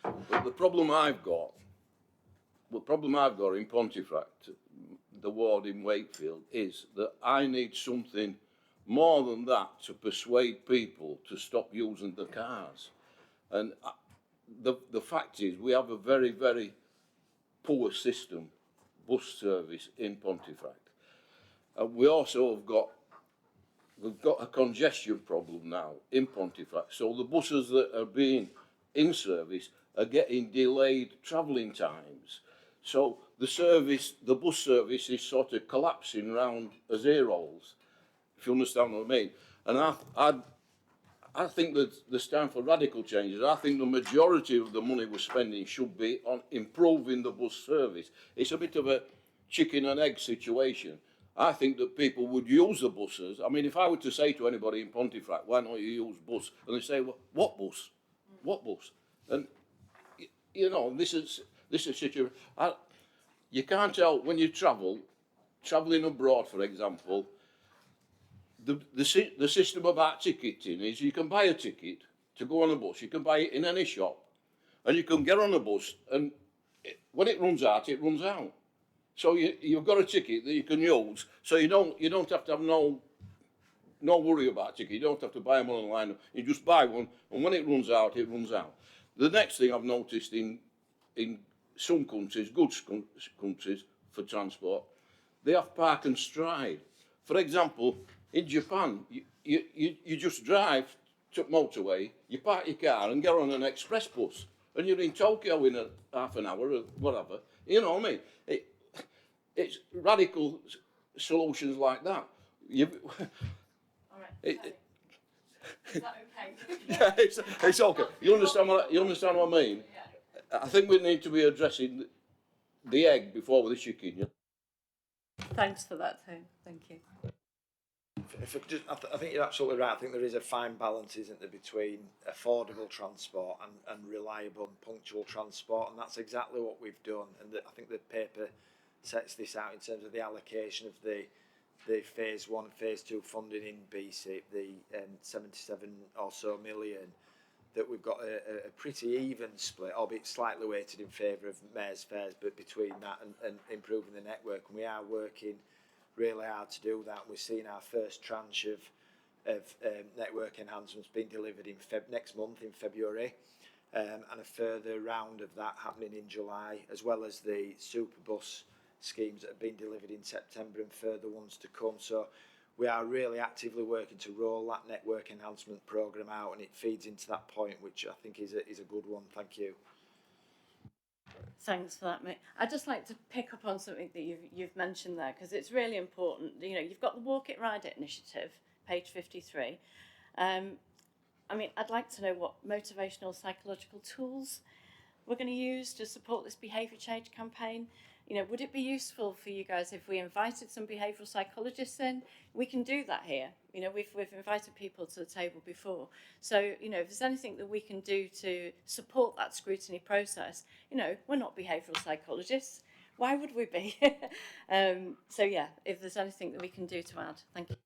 But the problem I've got in Pontefract, the ward in Wakefield, is that I need something more than that to persuade people to stop using the cars. And the fact is, we have a very, very poor system, bus service in Pontefract. We also we've got a congestion problem now in Pontefract. So the buses that are being in service are getting delayed travelling times. So the bus service is sort of collapsing round as ear holes, if you understand what I mean. And I think that there's time for radical changes. I think the majority of the money we're spending should be on improving the bus service. It's a bit of a chicken and egg situation. I think that people would use the buses. I mean, if I were to say to anybody in Pontefract, why don't you use bus? And they say, well, what bus? What bus? And, you know, this is situation. You can't tell when you travelling abroad, for example, the system about ticketing is you can buy a ticket to go on a bus. You can buy it in any shop, and you can get on a bus, and when it runs out, it runs out. So you've got a ticket that you can use, so you don't have to have no worry about ticket. You don't have to buy them online. You just buy one, and when it runs out, it runs out. The next thing I've noticed in some countries, good countries for transport, they have park and stride. For example, in Japan, you just drive to motorway, you park your car and get on an express bus, and you're in Tokyo in half an hour or whatever. You know what I mean? It's radical solutions like that. All right. Is that okay? Yeah, it's okay. You understand what I mean? Yeah. I think we need to be addressing the egg before the chicken. Yeah? Thanks for that, Tone. Thank you. I think you're absolutely right. I think there is a fine balance, isn't there, between affordable transport and reliable and punctual transport, and that's exactly what we've done. And I think the paper sets this out in terms of the allocation of the phase 1 and phase 2 funding in BC, the 77 or so million, that we've got a pretty even split, albeit slightly weighted in favour of mayor's fares, but between that and improving the network. And we are working really hard to do that. We're seeing our first tranche of network enhancements being delivered in next month in February, and a further round of that happening in July, as well as the Superbus schemes that have been delivered in September and further ones to come. So we are really actively working to roll that network enhancement programme out, and it feeds into that point, which I think is a good one. Thank you. Thanks for that, mate. I'd just like to pick up on something that you've mentioned there, because it's really important. You know, you've got the Walk It, Ride It initiative, page 53. I mean, I'd like to know what motivational psychological tools we're going to use to support this behaviour change campaign. You know, would it be useful for you guys if we invited some behavioural psychologists in? We can do that here. You know, we've invited people to the table before. So, you know, if there's anything that we can do to support that scrutiny process, you know, we're not behavioural psychologists. Why would we be? So, yeah, if there's anything that we can do to add. Thank you.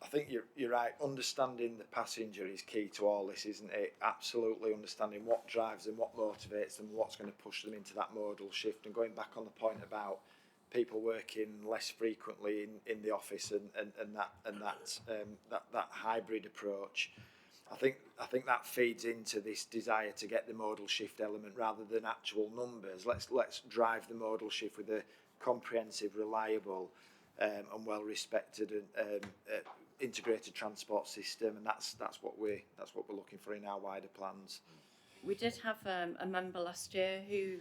I think you're right. Understanding the passenger is key to all this, isn't it? Absolutely understanding what drives them, what motivates them, what's going to push them into that modal shift. And going back on the point about people working less frequently in the office and that hybrid approach, I think that feeds into this desire to get the modal shift element rather than actual numbers. Let's drive the modal shift with a comprehensive, reliable, and well respected and integrated transport system, and that's what we're looking for in our wider plans. We did have a member last year who,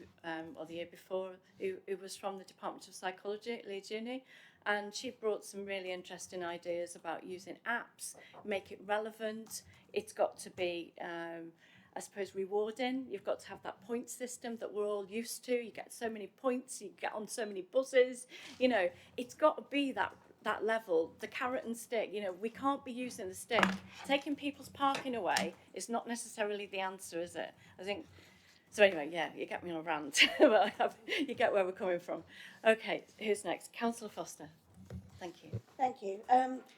or the year before, who was from the Department of Psychology at Leeds Uni, and she brought some really interesting ideas about using apps, make it relevant. It's got to be, I suppose, rewarding. You've got to have that point system that we're all used to. You get so many points, you get on so many buses. You know, it's got to be that level, the carrot and stick. You know, we can't be using the stick. Taking people's parking away is not necessarily the answer, is it? I think. So anyway, yeah, you get me on a rant, but you get where we're coming from. Okay, who's next? Councillor Foster. Thank you. Thank you.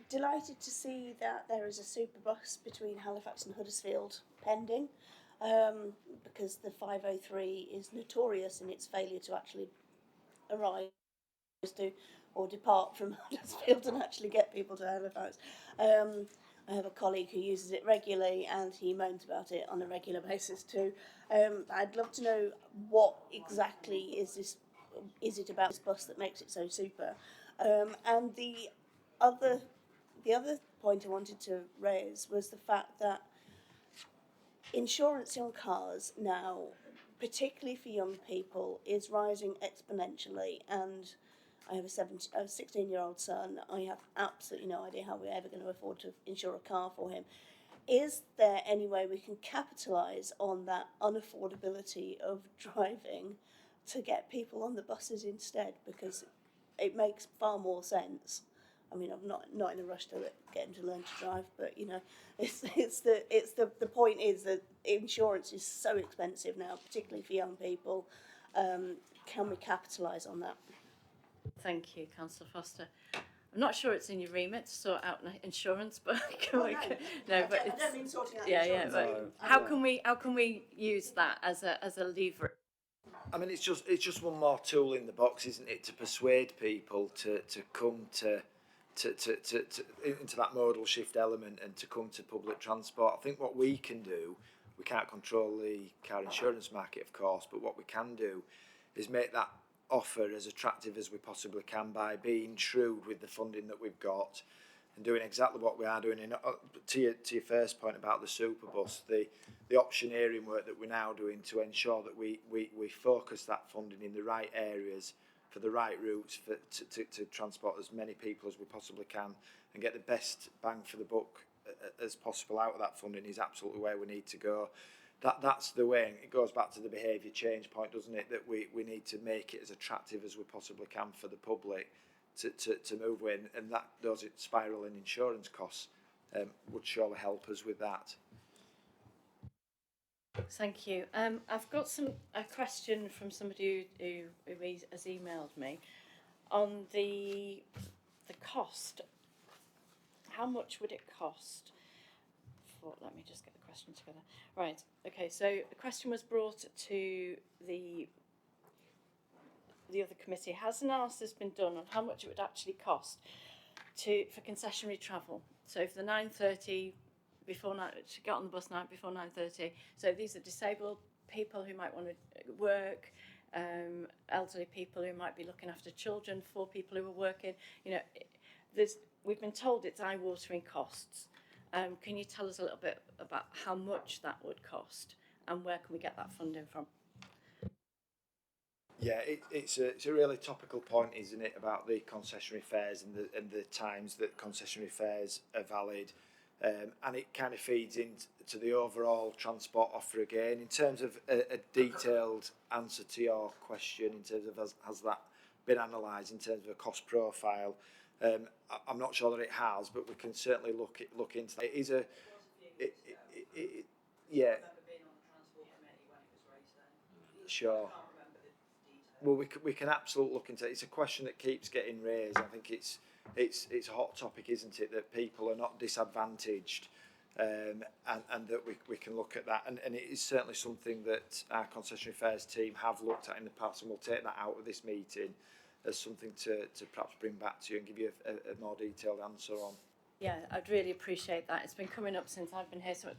Delighted to see that there is a super bus between Halifax and Huddersfield pending, because the 503 is notorious in its failure to actually arrive or depart from Huddersfield and actually get people to Halifax. I have a colleague who uses it regularly and he moans about it on a regular basis too. I'd love to know what exactly is it about this bus that makes it so super? And the other point I wanted to raise was the fact that insurance on cars now particularly for young people, is rising exponentially. And I have a 16-year-old son. I have absolutely no idea how we're ever going to afford to insure a car for him. Is there any way we can capitalise on that unaffordability of driving to get people on the buses instead? Because it makes far more sense. I mean, I'm not in a rush to get him to learn to drive, but you know, the point is that insurance is so expensive now, particularly for young people. Can we capitalise on that? Thank you, Councillor Foster. I'm not sure it's in your remit to sort out insurance, but I don't mean sorting out insurance. But how can we use that as a lever? I mean, it's just one more tool in the box, isn't it, to persuade people to come to into that modal shift element and to come to public transport. I think what we can do, we can't control the car insurance market, of course, but what we can do is make that offer as attractive as we possibly can by being shrewd with the funding that we've got and doing exactly what we are doing. To your first point about the superbus, the optioneering work that we're now doing to ensure that we focus that funding in the right areas for the right routes to transport as many people as we possibly can and get the best bang for the buck as possible out of that funding is absolutely where we need to go. That's the way, and it goes back to the behaviour change point, doesn't it, that we need to make it as attractive as we possibly can for the public to move in, and that those spiralling insurance costs would surely help us with that. Thank you. I've got a question from somebody who has emailed me on the cost. How much would it cost? Let me just get the question together. Right. Okay. So a question was brought to the other committee. Has analysis been done on how much it would actually cost for concessionary travel? So for the 9:30 to get on the bus night before 9:30. So these are disabled people who might want to work, elderly people who might be looking after children, for people who are working. You know, we've been told it's eye-watering costs. Can you tell us a little bit about how much that would cost and where can we get that funding from? Yeah, it's a really topical point, isn't it, about the concessionary fares and the times that concessionary fares are valid, and it kind of feeds into the overall transport offer again. In terms of a detailed answer to your question, in terms of has that been analysed in terms of a cost profile, I'm not sure that it has, but we can certainly look into that. It is yeah. Sure. Well, we can absolutely look into it. It's a question that keeps getting raised. I think it's a hot topic, isn't it, that people are not disadvantaged, and that we can look at that. And it is certainly something that our concessionary fares team have looked at in the past, and we'll take that out of this meeting as something to perhaps bring back to you and give you a more detailed answer on. Yeah, I'd really appreciate that. It's been coming up since I've been here, so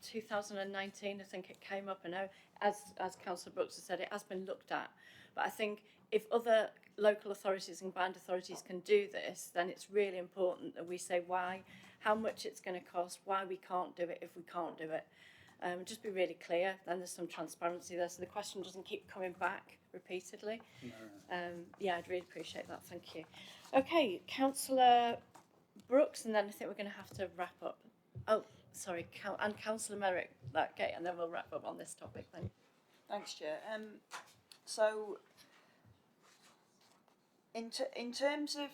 2019, I think it came up. I know, as Councillor Brooks has said, it has been looked at. But I think if other local authorities and combined authorities can do this, then it's really important that we say why, how much it's going to cost, why we can't do it if we can't do it. Just be really clear, then there's some transparency there, so the question doesn't keep coming back repeatedly. Yeah, I'd really appreciate that, thank you. Okay, Councillor Brooks, and then I think we're going to have to wrap up. Oh, sorry, and Councillor Merrick, okay, and then we'll wrap up on this topic then. Thanks, Chair. So, in terms of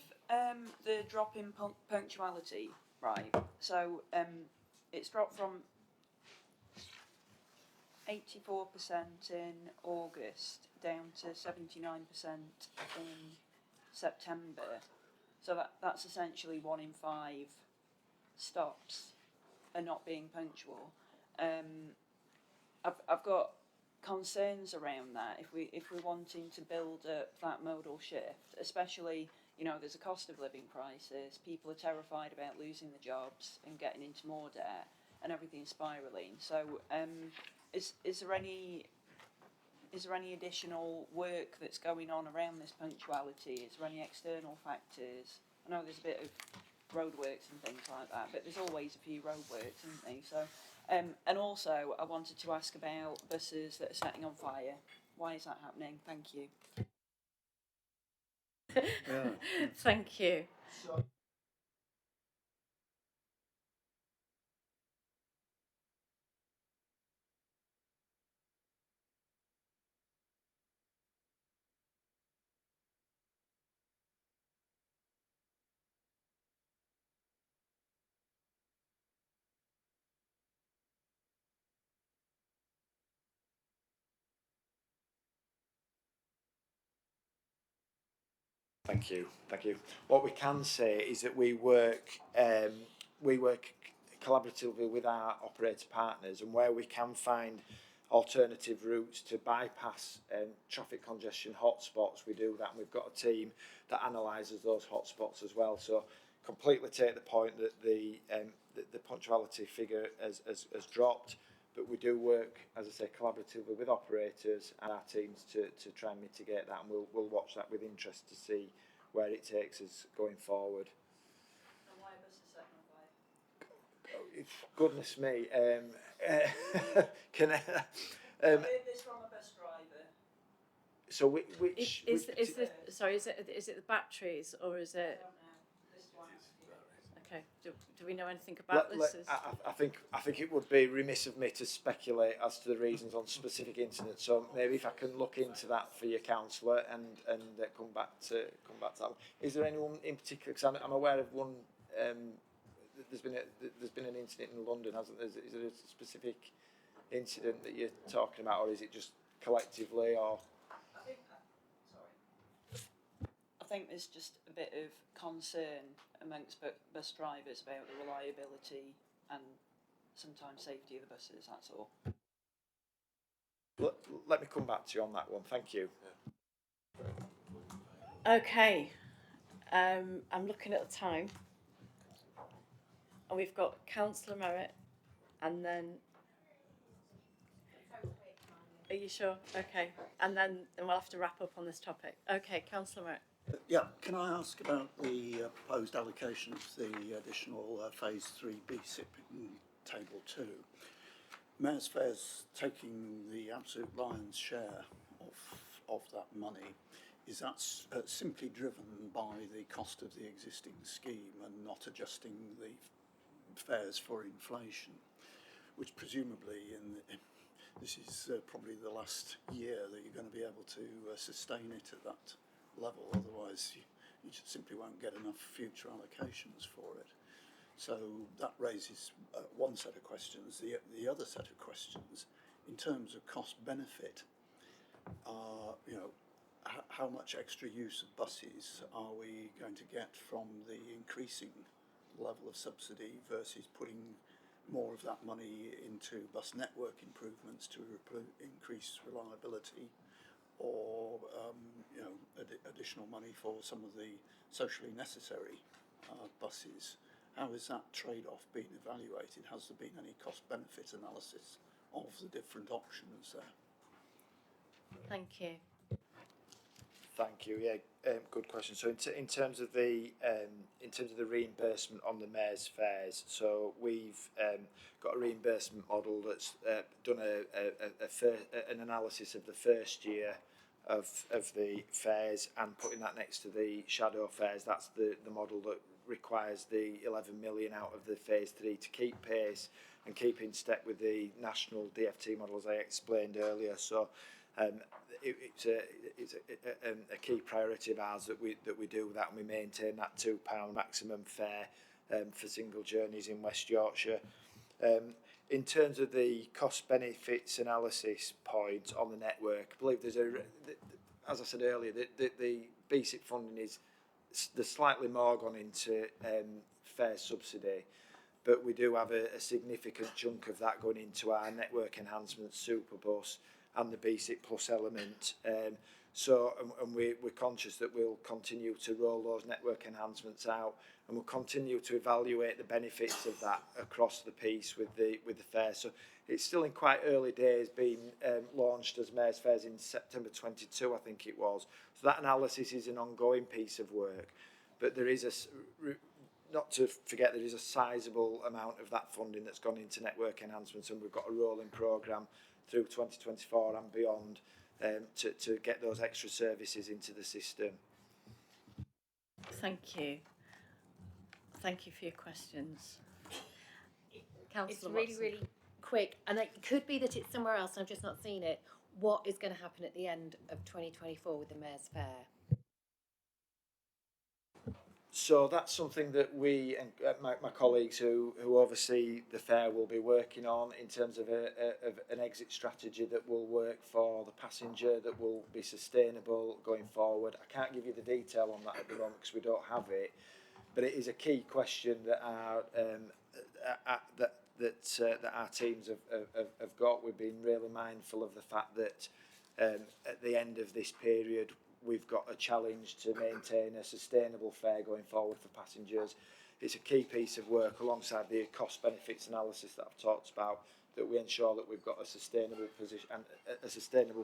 the drop in punctuality, right? So, it's dropped from 84% in August down to 79% in September. So that's essentially 1 in 5 stops are not being punctual. I've got concerns around that if we're wanting to build up that modal shift, especially, you know, there's a cost of living crisis, people are terrified about losing their jobs and getting into more debt and everything spiralling. So is there any additional work that's going on around this punctuality? Is there any external factors? I know there's a bit of roadworks and things like that, but there's always a few roadworks, isn't there? So And also, I wanted to ask about buses that are setting on fire. Why is that happening? Thank you. Thank you. Thank you, thank you. What we can say is that we work collaboratively with our operator partners, and where we can find alternative routes to bypass traffic congestion hotspots, we do that, and we've got a team that analyses those hotspots as well. So completely take the point that the punctuality figure has dropped, but we do work, as I say, collaboratively with operators and our teams to try and mitigate that, and we'll watch that with interest to see where it takes us going forward. And why are buses setting on fire? Goodness me, can I, I heard this from a bus driver. so which Is it the batteries, or is it? Okay. Do we know anything about this? I think it would be remiss of me to speculate as to the reasons on specific incidents. So maybe if I can look into that for your councillor and come back to that one. Is there anyone in particular? Because I'm aware of one. There's been an incident in London, hasn't there? Is there a specific incident that you're talking about, or is it just collectively, or? I think there's just a bit of concern amongst bus drivers about the reliability and sometimes safety of the buses, that's all. Let me come back to you on that one. Thank you. Okay. I'm looking at the time. And we've got Councillor Merritt, and then. Are you sure? Okay. And then we'll have to wrap up on this topic. Okay, Councillor Merritt. Yeah, can I ask about the proposed allocation of the additional Phase 3 BSIP in Table 2? Mayor's Fair's taking the absolute lion's share of that money. Is that simply driven by the cost of the existing scheme and not adjusting the fares for inflation, which presumably this is probably the last year that you're going to be able to sustain it at that level, otherwise you just simply won't get enough future allocations for it. So that raises one set of questions. The other set of questions, in terms of cost benefit, how much extra use of buses are we going to get from the increasing level of subsidy versus putting more of that money into bus network improvements to increase reliability, or additional money for some of the socially necessary buses? How is that trade-off being evaluated? Has there been any cost-benefit analysis of the different options there? Thank you. Thank you. Yeah, good question. So in terms of the reimbursement on the mayor's fares, so we've got a reimbursement model that's done an analysis of the first year of the fares and putting that next to the shadow fares. That's the model that requires the 11 million out of the Phase 3 to keep pace and keep in step with the national DFT model, as I explained earlier. So it's a key priority of ours that we do that, and we maintain that £2 maximum fare for single journeys in West Yorkshire. In terms of the cost benefits analysis point on the network, I believe as I said earlier, the BSIP funding there's slightly more gone into fare subsidy, but we do have a significant chunk of that going into our network enhancement Superbus and the BSIP Plus element. And we're conscious that we'll continue to roll those network enhancements out, and we'll continue to evaluate the benefits of that across the piece with the fare. So it's still in quite early days, being launched as Mayor's Fares in September 22, I think it was. So that analysis is an ongoing piece of work, but there is not to forget there is a sizable amount of that funding that's gone into network enhancements, and we've got a rolling programme through 2024 and beyond to get those extra services into the system. Thank you. Thank you for your questions. Councillor It's really, Watson. really quick, and it could be that it's somewhere else and I've just not seen it. What is going to happen at the end of 2024 with the Mayor's Fair? So that's something that we and my colleagues who oversee the fair will be working on in terms of an exit strategy that will work for the passenger, that will be sustainable going forward. I can't give you the detail on that at the moment because we don't have it, but it is a key question that our teams have got. We've been really mindful of the fact that at the end of this period we've got a challenge to maintain a sustainable fare going forward for passengers. It's a key piece of work alongside the cost benefits analysis that I've talked about, that we ensure that we've got a sustainable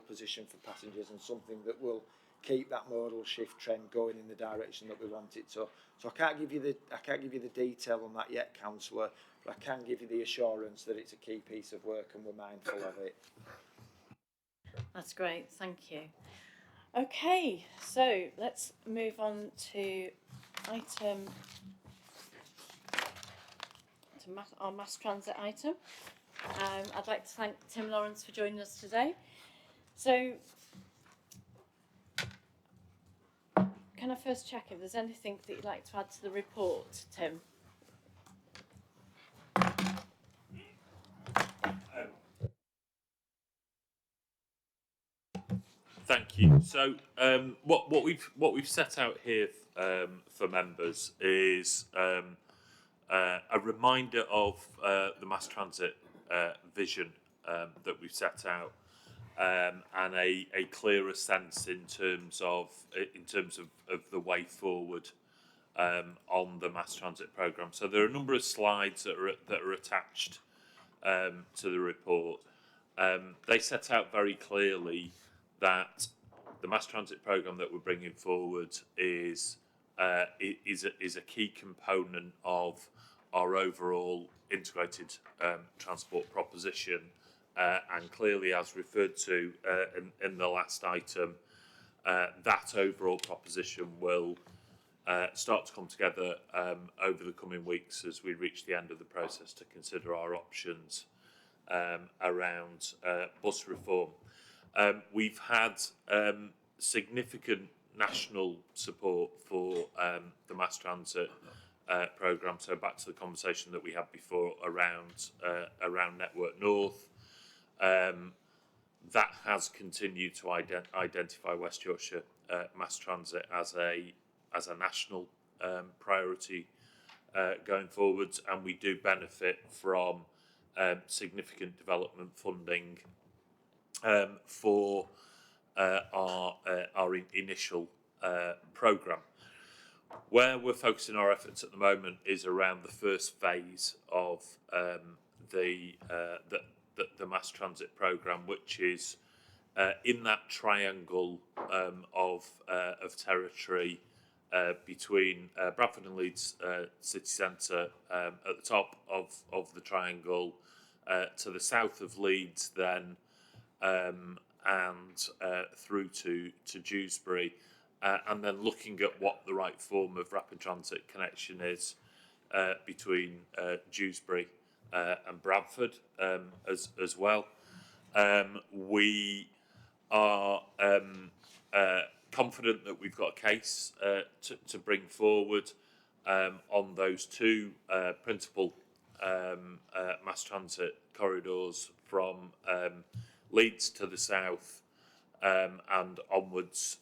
position for passengers, and something that will keep that modal shift trend going in the direction that we want it to. So I can't give you the detail on that yet, Councillor, but I can give you the assurance that it's a key piece of work and we're mindful of it. That's great, thank you. Okay, so let's move on to our mass transit item. I'd like to thank Tim Lawrence for joining us today. So, can I first check if there's anything that you'd like to add to the report, Tim? Thank you. So what we've set out here for members is a reminder of the mass transit vision that we've set out, and a clearer sense in terms of the way forward on the mass transit programme. So there are a number of slides that are attached to the report. They set out very clearly that the mass transit programme that we're bringing forward is a key component of our overall integrated transport proposition, and clearly, as referred to in the last item, that overall proposition will start to come together over the coming weeks as we reach the end of the process to consider our options around bus reform. We've had significant national support for the mass transit programme. So back to the conversation that we had before around Network North, that has continued to identify West Yorkshire mass transit as a national priority going forwards, and we do benefit from significant development funding for our initial programme. Where we're focusing our efforts at the moment is around the first phase of the mass transit programme, which is in that triangle of territory between Bradford and Leeds city centre, at the top of the triangle, to the south of Leeds, then and through to Dewsbury, and then looking at what the right form of rapid transit connection is between Dewsbury and Bradford as well. We are confident that we've got a case to bring forward on those two principal mass transit corridors from Leeds to the south and onwards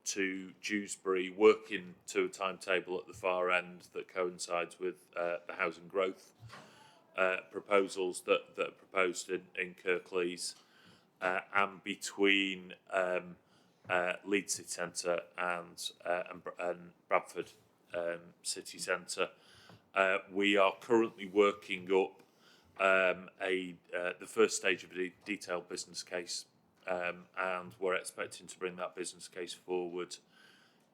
to Dewsbury, working to a timetable at the far end that coincides with the housing growth proposals that are proposed in Kirklees, and between Leeds City Centre and Bradford City Centre. We are currently working up the first stage of a detailed business case, and we're expecting to bring that business case forward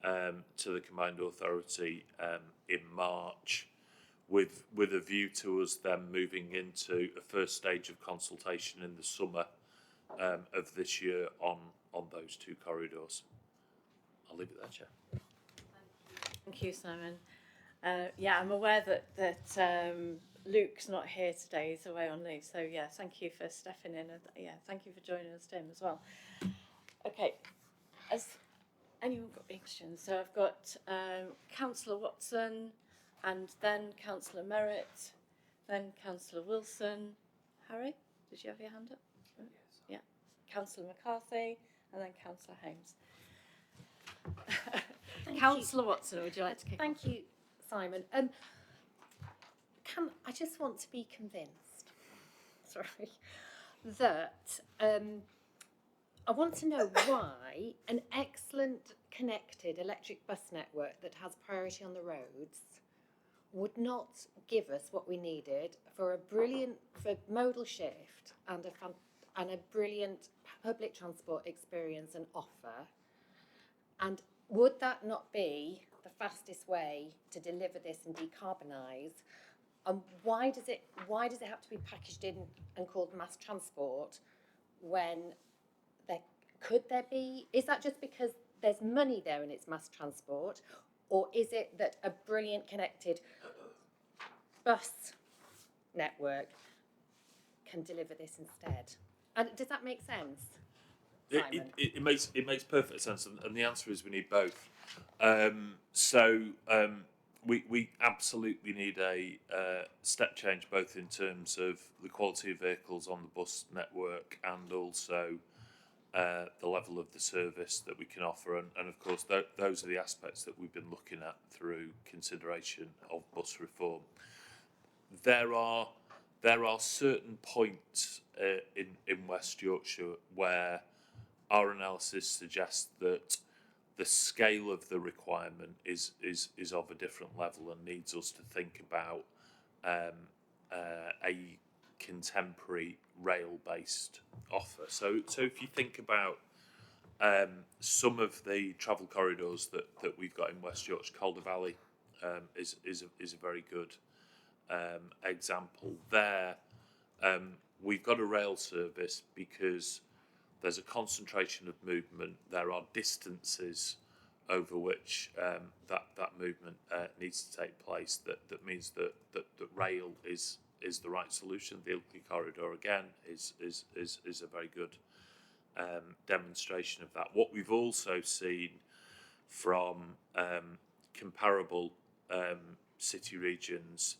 to the Combined Authority in March, with a view to us then moving into a first stage of consultation in the summer of this year on those two corridors. I'll leave it there, Chair. Thank you, Simon. Yeah, I'm aware that Luke's not here today; he's away on leave. So yeah, thank you for stepping in, and yeah, thank you for joining us, Tim, as well. Okay, has anyone got any questions? So I've got Councillor Watson, and then Councillor Merritt, then Councillor Wilson. Harry, did you have your hand up? Yes. Yeah. Councillor McCarthy, and then Councillor Hames. Councillor Watson, would you like to kick Thank you, Simon. I just want to be convinced, sorry, that I want to know why an excellent connected electric bus network that has priority on the roads would not give us what we needed for modal shift and a brilliant public transport experience and offer. And would that not be the fastest way to deliver this and decarbonise? And why does it have to be packaged in and called mass transport when is that just because there's money there and it's mass transport, or is it that a brilliant connected bus network can deliver this instead? And does that make sense? It makes perfect sense, and the answer is we need both. We absolutely need a step change, both in terms of the quality of vehicles on the bus network and also the level of the service that we can offer. And of course, those are the aspects that we've been looking at through consideration of bus reform. There are certain points in West Yorkshire where our analysis suggests that the scale of the requirement is of a different level and needs us to think about a contemporary rail-based offer. So if you think about some of the travel corridors that we've got in West Yorkshire, Calder Valley is a very good example. There, we've got a rail service because there's a concentration of movement. There are distances over which that movement needs to take place. That means that rail is the right solution. The Ilkley corridor again is a very good demonstration of that. What we've also seen from comparable city regions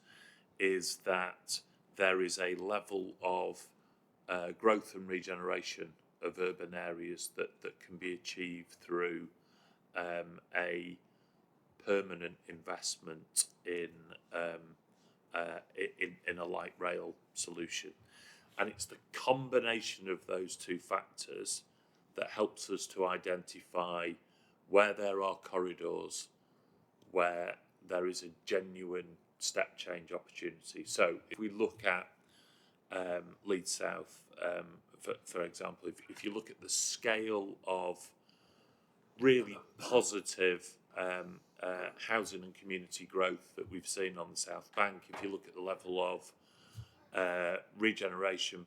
is that there is a level of growth and regeneration of urban areas that can be achieved through a permanent investment in a light rail solution. And it's the combination of those two factors that helps us to identify where there are corridors where there is a genuine step change opportunity. So if we look at Leeds South, for example, if you look at the scale of really positive housing and community growth that we've seen on the South Bank, if you look at the level of regeneration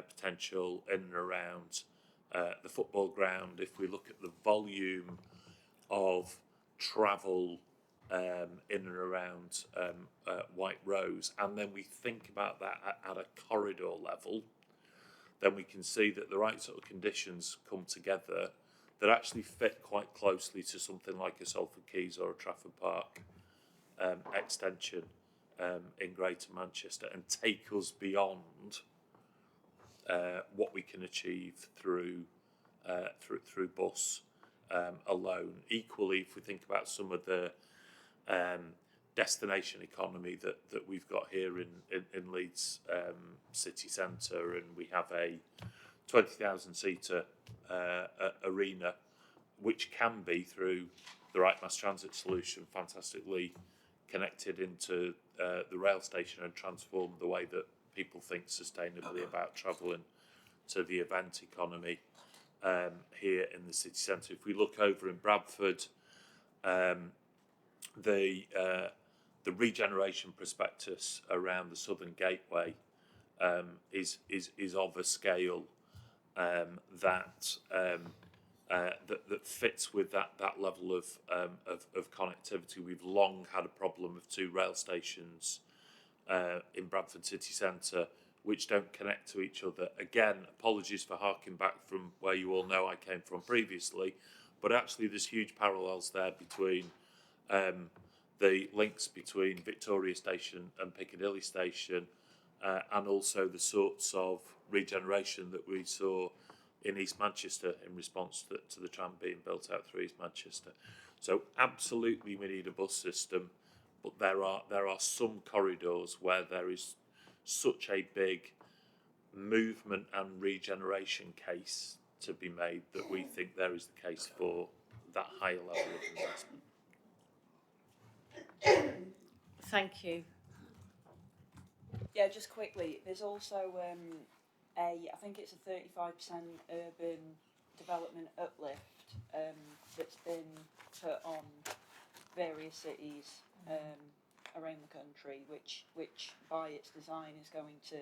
potential in and around the football ground, if we look at the volume of travel in and around White Rose, and then we think about that at a corridor level, then we can see that the right sort of conditions come together that actually fit quite closely to something like a Salford Quays or a Trafford Park extension in Greater Manchester, and take us beyond what we can achieve through bus alone. Equally, if we think about some of the destination economy that we've got here in Leeds city centre, and we have a 20,000 seater arena, which can be, through the right mass transit solution, fantastically connected into the rail station and transform the way that people think sustainably about travelling to the event economy here in the city centre. If we look over in Bradford, The regeneration prospectus around the Southern Gateway is of a scale that fits with that level of connectivity. We've long had a problem of two rail stations in Bradford city centre which don't connect to each other. Again, apologies for harking back from where you all know I came from previously, but actually there's huge parallels there between the links between Victoria Station and Piccadilly Station, and also the sorts of regeneration that we saw in East Manchester in response to the tram being built out through East Manchester. So absolutely we need a bus system, but there are some corridors where there is such a big movement and regeneration case to be made that we think there is the case for that higher level of investment. Thank you. Yeah, just quickly, there's also I think it's a 35% urban development uplift that's been put on various cities around the country, which by its design is going to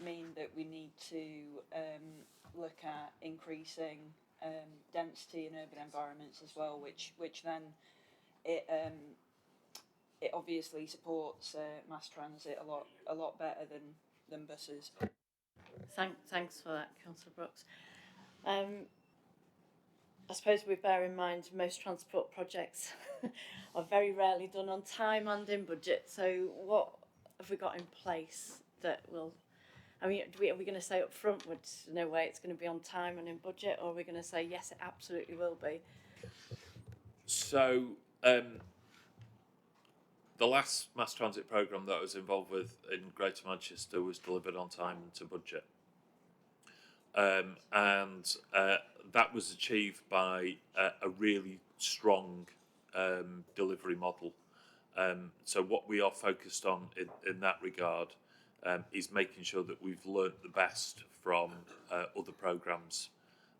mean that we need to look at increasing density in urban environments as well, which then it obviously supports mass transit a lot better than buses. Thanks for that, Councillor Brooks. I suppose we bear in mind most transport projects are very rarely done on time and in budget. So what have we got in place that will? I mean, are we going to say up front, there's no way it's going to be on time and in budget, or are we going to say yes, it absolutely will be? So the last mass transit programme that I was involved with in Greater Manchester was delivered on time and to budget. And that was achieved by a really strong delivery model. So what we are focused on in that regard is making sure that we've learnt the best from other programmes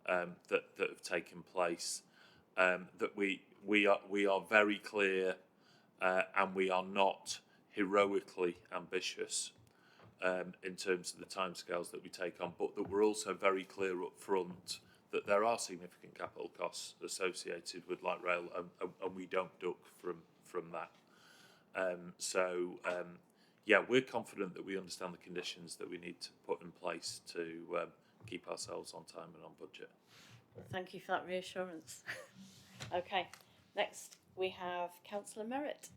that have taken place. That we are very clear and we are not heroically ambitious in terms of the timescales that we take on, but that we're also very clear up front that there are significant capital costs associated with light rail, and we don't duck from that. Yeah, we're confident that we understand the conditions that we need to put in place to keep ourselves on time and on budget. Thank you for that reassurance. Okay, next we have Councillor Merritt.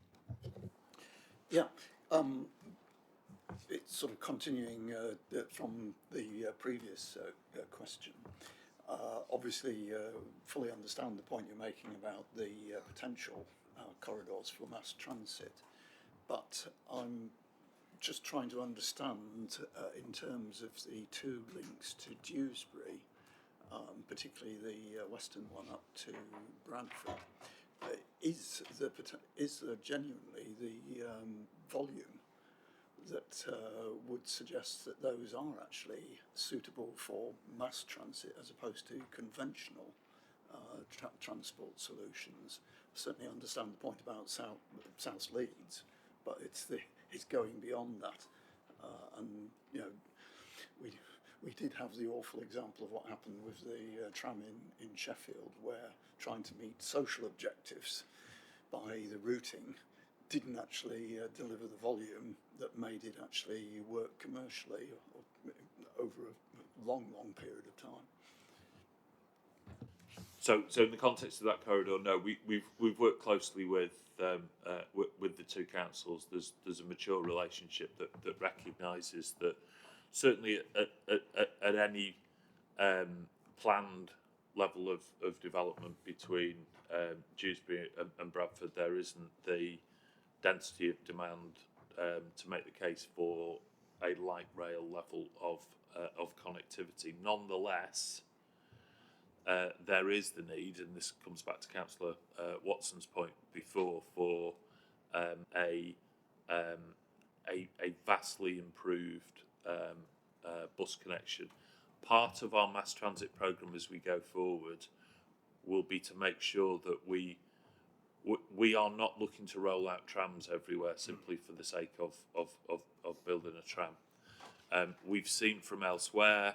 Yeah, it's sort of continuing from the previous question. Obviously, fully understand the point you're making about the potential corridors for mass transit, but I'm just trying to understand in terms of the two links to Dewsbury, particularly the western one up to Bradford. Is there genuinely the volume that would suggest that those are actually suitable for mass transit as opposed to conventional transport solutions? I certainly understand the point about South Leeds, but it's going beyond that, and you know, we did have the awful example of what happened with the tram in Sheffield, where trying to meet social objectives by the routing didn't actually deliver the volume that made it actually work commercially over a long period of time. So in the context of that corridor, no, we've worked closely with the two councils. There's a mature relationship that recognises that certainly at any planned level of development between Dewsbury and Bradford, there isn't the density of demand to make the case for a light rail level of connectivity. Nonetheless, there is the need, and this comes back to Councillor Watson's point before, for a vastly improved bus connection. Part of our mass transit programme as we go forward will be to make sure that we we are not looking to roll out trams everywhere simply for the sake of building a tram. We've seen from elsewhere,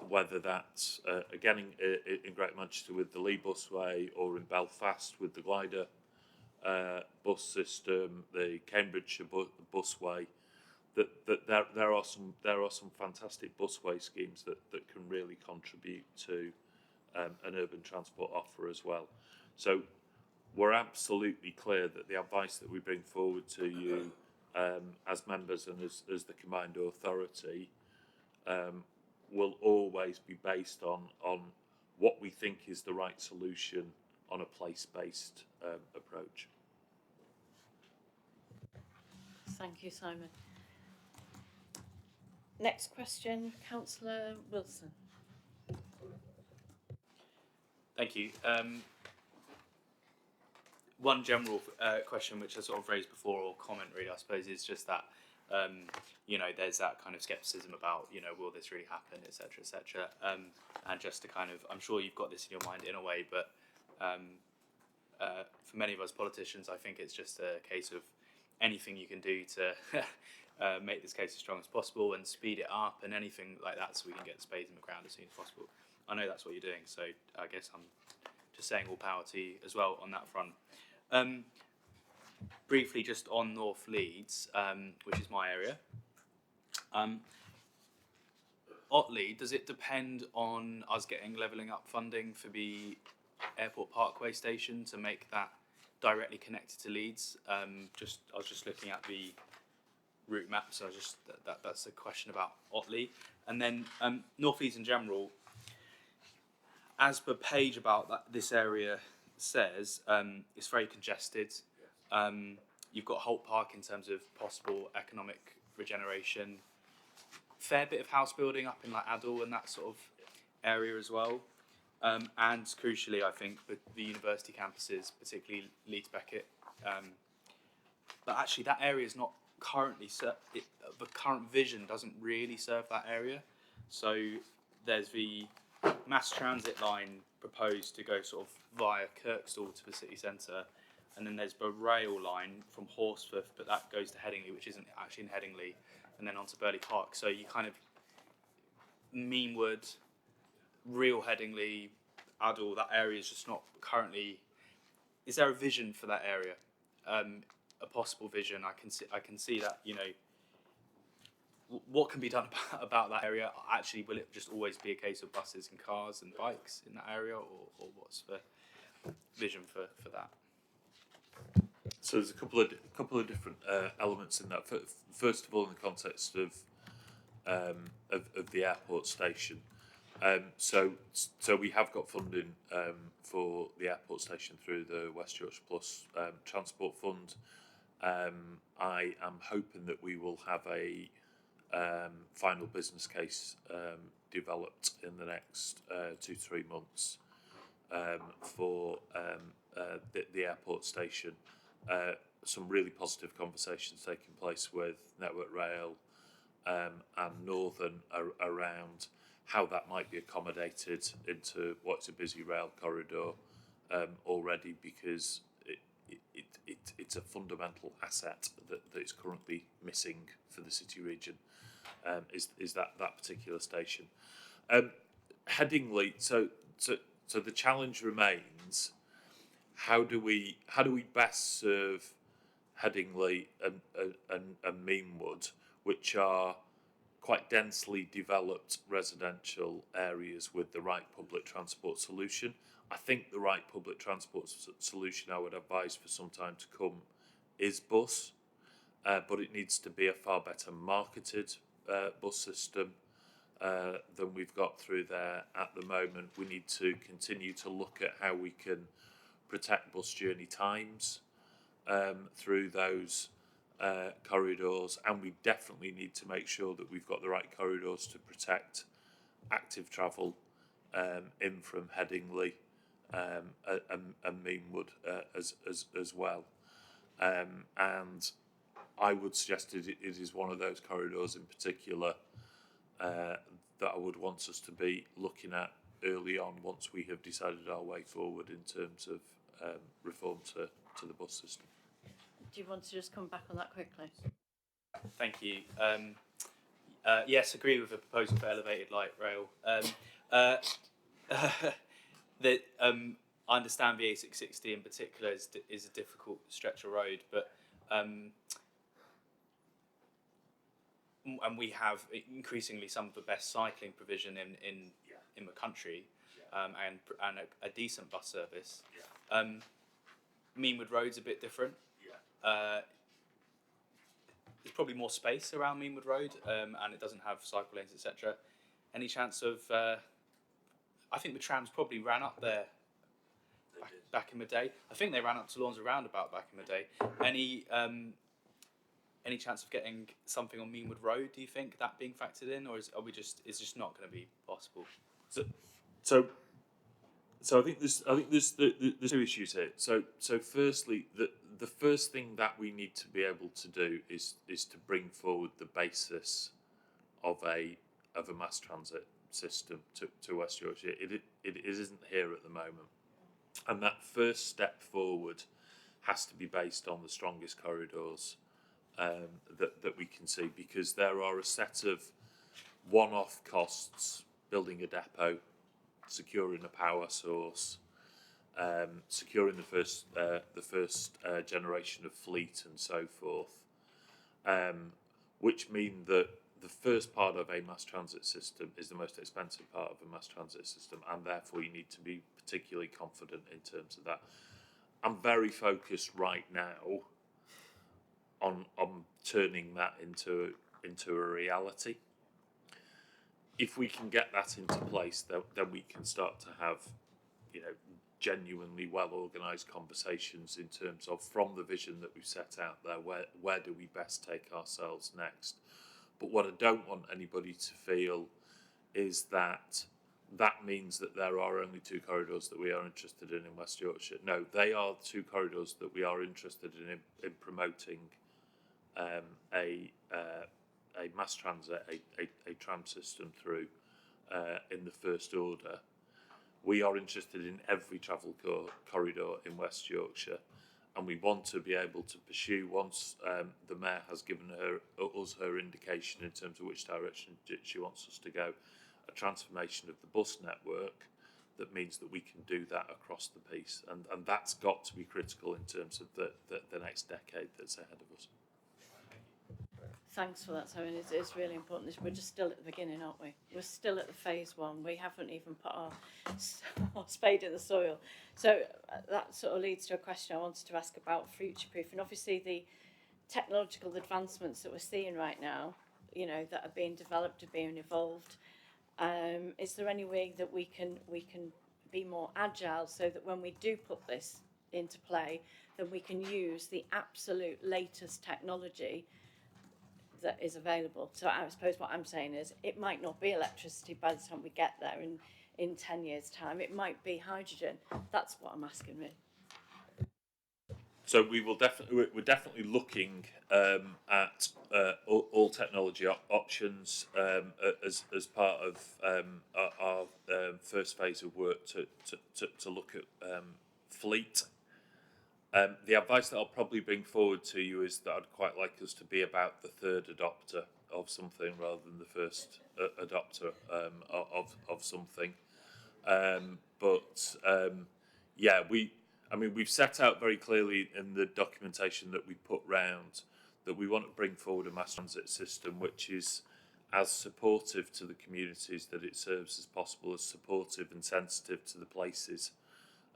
whether that's again in Great Manchester with the Lee Busway, or in Belfast with the glider bus system, the Cambridgeshire busway, that there are some fantastic busway schemes that can really contribute to an urban transport offer as well. So we're absolutely clear that the advice that we bring forward to you as members and as the combined authority will always be based on what we think is the right solution on a place-based approach. Thank you, Simon. Next question, Councillor Wilson. Thank you. One general question which I sort of raised before, or comment really, I suppose, is just that, you know, there's that kind of scepticism about, you know, will this really happen, etc., etc. And just to kind of, I'm sure you've got this in your mind in a way, but for many of us politicians, I think it's just a case of anything you can do to make this case as strong as possible and speed it up and anything like that, so we can get the spades in the ground as soon as possible. I know that's what you're doing, so I guess I'm just saying all power to you as well on that front. Briefly, just on North Leeds, which is my area. Otley, does it depend on us getting levelling up funding for the Airport Parkway station to make that directly connected to Leeds? I was just looking at the route map, so that's a question about Otley. And then North Leeds in general, as the page about this area says, it's very congested. You've got Holt Park in terms of possible economic regeneration. Fair bit of house building up in like Adel and that sort of area as well. And crucially, I think the university campuses, particularly Leeds Beckett. But actually, that area is not currently the current vision doesn't really serve that area. So there's the mass transit line proposed to go sort of via Kirkstall to the city centre, and then there's the rail line from Horsforth, but that goes to Headingley, which isn't actually in Headingley, and then onto Burley Park. So you kind of Meanwood, real Headingley, Adel, that area is just not currently. Is there a vision for that area? A possible vision? I can see that, you know. What can be done about that area? Actually, will it just always be a case of buses and cars and bikes in that area, or what's the vision for that? So there's a couple of different elements in that. First of all, in the context of the airport station, so we have got funding for the airport station through the West Yorkshire Plus Transport Fund. I am hoping that we will have a final business case developed in the next 2-3 months for the airport station. Some really positive conversations taking place with Network Rail and Northern around how that might be accommodated into what's a busy rail corridor already, because it's a fundamental asset that is currently missing for the city region. Is that particular station? Headingley. So the challenge remains: how do we best serve Headingley and Meanwood, which are quite densely developed residential areas, with the right public transport solution? I think the right public transport solution, I would advise for some time to come, is bus, but it needs to be a far better marketed bus system than we've got through there at the moment. We need to continue to look at how we can protect bus journey times through those corridors, and we definitely need to make sure that we've got the right corridors to protect active travel in from Headingley and Meanwood as well. And I would suggest it is one of those corridors in particular that I would want us to be looking at early on, once we have decided our way forward in terms of reform to the bus system. Do you want to just come back on that quickly? Thank you. Yes, agree with the proposal for elevated light rail. I understand the A660 in particular is a difficult stretch of road, but and we have increasingly some of the best cycling provision in the country, and a decent bus service. Meanwood Road's a bit different. There's probably more space around Meanwood Road, and it doesn't have cycle lanes, etc. Any chance of? I think the trams probably ran up there back in the day. I think they ran up to Lawns Roundabout back in the day. Any chance of getting something on Meanwood Road? Do you think that being factored in, or is just not going to be possible? So I think there's two issues here. So firstly, the first thing that we need to be able to do is to bring forward the basis of a mass transit system to West Yorkshire. It isn't here at the moment, and that first step forward has to be based on the strongest corridors that we can see, because there are a set of one-off costs: building a depot, securing a power source, securing the first generation of fleet, and so forth, which mean that the first part of a mass transit system is the most expensive part of a mass transit system, and therefore you need to be particularly confident in terms of that. I'm very focused right now on turning that into a reality. If we can get that into place, then we can start to have, genuinely well organised conversations in terms of, from the vision that we've set out there, where do we best take ourselves next. But what I don't want anybody to feel is that means that there are only two corridors that we are interested in West Yorkshire. No, they are two corridors that we are interested in promoting a mass transit, a tram system through in the first order. We are interested in every travel corridor in West Yorkshire, and we want to be able to pursue, once the Mayor has given us her indication in terms of which direction she wants us to go, a transformation of the bus network that means that we can do that across the piece, and that's got to be critical in terms of the next decade that's ahead of us. Thanks for that, Simon. It's really important. We're just still at the beginning, aren't we? We're still at the phase one. We haven't even put our spade in the soil. So that sort of leads to a question I wanted to ask about future-proof. And obviously the technological advancements that we're seeing right now, that are being developed, are being evolved. Is there any way that we can be more agile so that when we do put this into play, then we can use the absolute latest technology that is available? So I suppose what I'm saying is it might not be electricity by the time we get there in 10 years' time. It might be hydrogen. That's what I'm asking really. So we're definitely looking at all technology options as part of our first phase of work to look at fleet. The advice that I'll probably bring forward to you is that I'd quite like us to be about the third adopter of something rather than the first adopter of something. We've set out very clearly in the documentation that we put round that we want to bring forward a mass transit system which is as supportive to the communities that it serves as possible, as supportive and sensitive to the places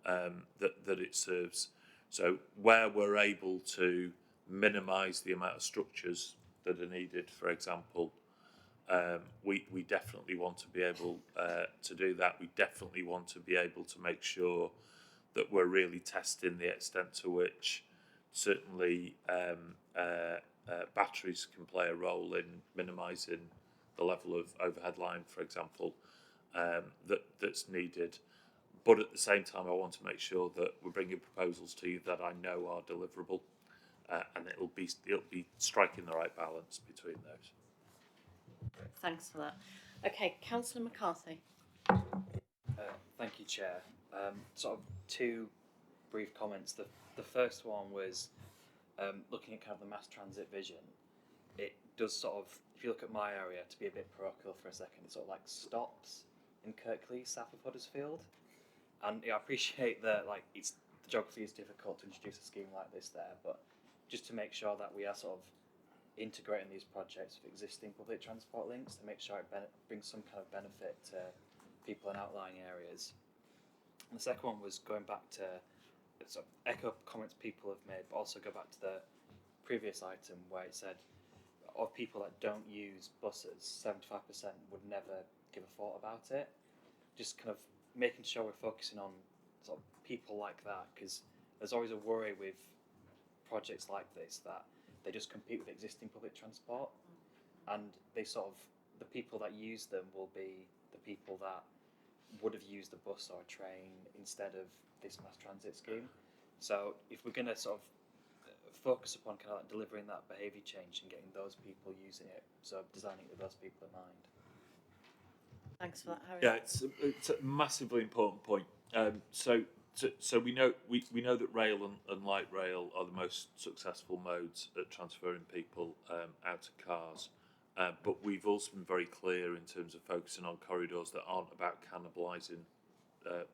that it serves. So where we're able to minimise the amount of structures that are needed, for example, we definitely want to be able to do that. We definitely want to be able to make sure that we're really testing the extent to which certainly batteries can play a role in minimising the level of overhead line, for example, that's needed. But at the same time, I want to make sure that we're bringing proposals to you that I know are deliverable, and it'll be striking the right balance between those. Thanks for that. Okay, Councillor McCarthy. Thank you, Chair. Sort of two brief comments. The first one was looking at kind of the mass transit vision. It does sort of, if you look at my area, to be a bit parochial for a second, it sort of like stops in Kirkley, south of Huddersfield. And I appreciate that the geography is difficult to introduce a scheme like this there, but just to make sure that we are sort of integrating these projects with existing public transport links to make sure it brings some kind of benefit to people in outlying areas. And the second one was going back to sort of echo comments people have made, but also go back to the previous item where it said of people that don't use buses, 75% would never give a thought about it. Just kind of making sure we're focusing on sort of people like that, because there's always a worry with projects like this that they just compete with existing public transport, and they sort of, the people that use them will be the people that would have used a bus or a train instead of this mass transit scheme. So if we're going to sort of focus upon kind of like delivering that behaviour change and getting those people using it, so designing it with those people in mind. Thanks for that, Harry. Yeah, it's a massively important point. So we know that rail and light rail are the most successful modes at transferring people out of cars. But we've also been very clear in terms of focusing on corridors that aren't about cannibalising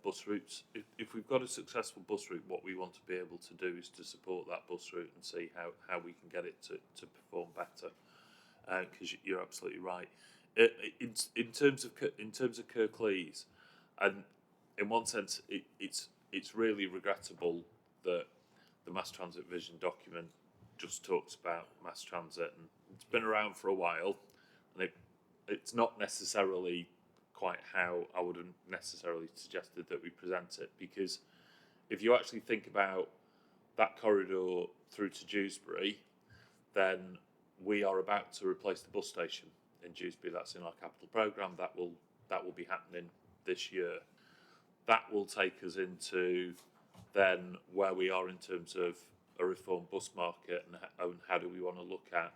bus routes. If we've got a successful bus route, what we want to be able to do is to support that bus route and see how we can get it to perform better. Because you're absolutely right. In terms of Kirklees, and in one sense, it's really regrettable that the mass transit vision document just talks about mass transit, and it's been around for a while, and it's not necessarily quite how I would have necessarily suggested that we present it, because if you actually think about that corridor through to Dewsbury, then we are about to replace the bus station in Dewsbury. That's in our capital programme. That will be happening this year. That will take us into then where we are in terms of a reformed bus market and how do we want to look at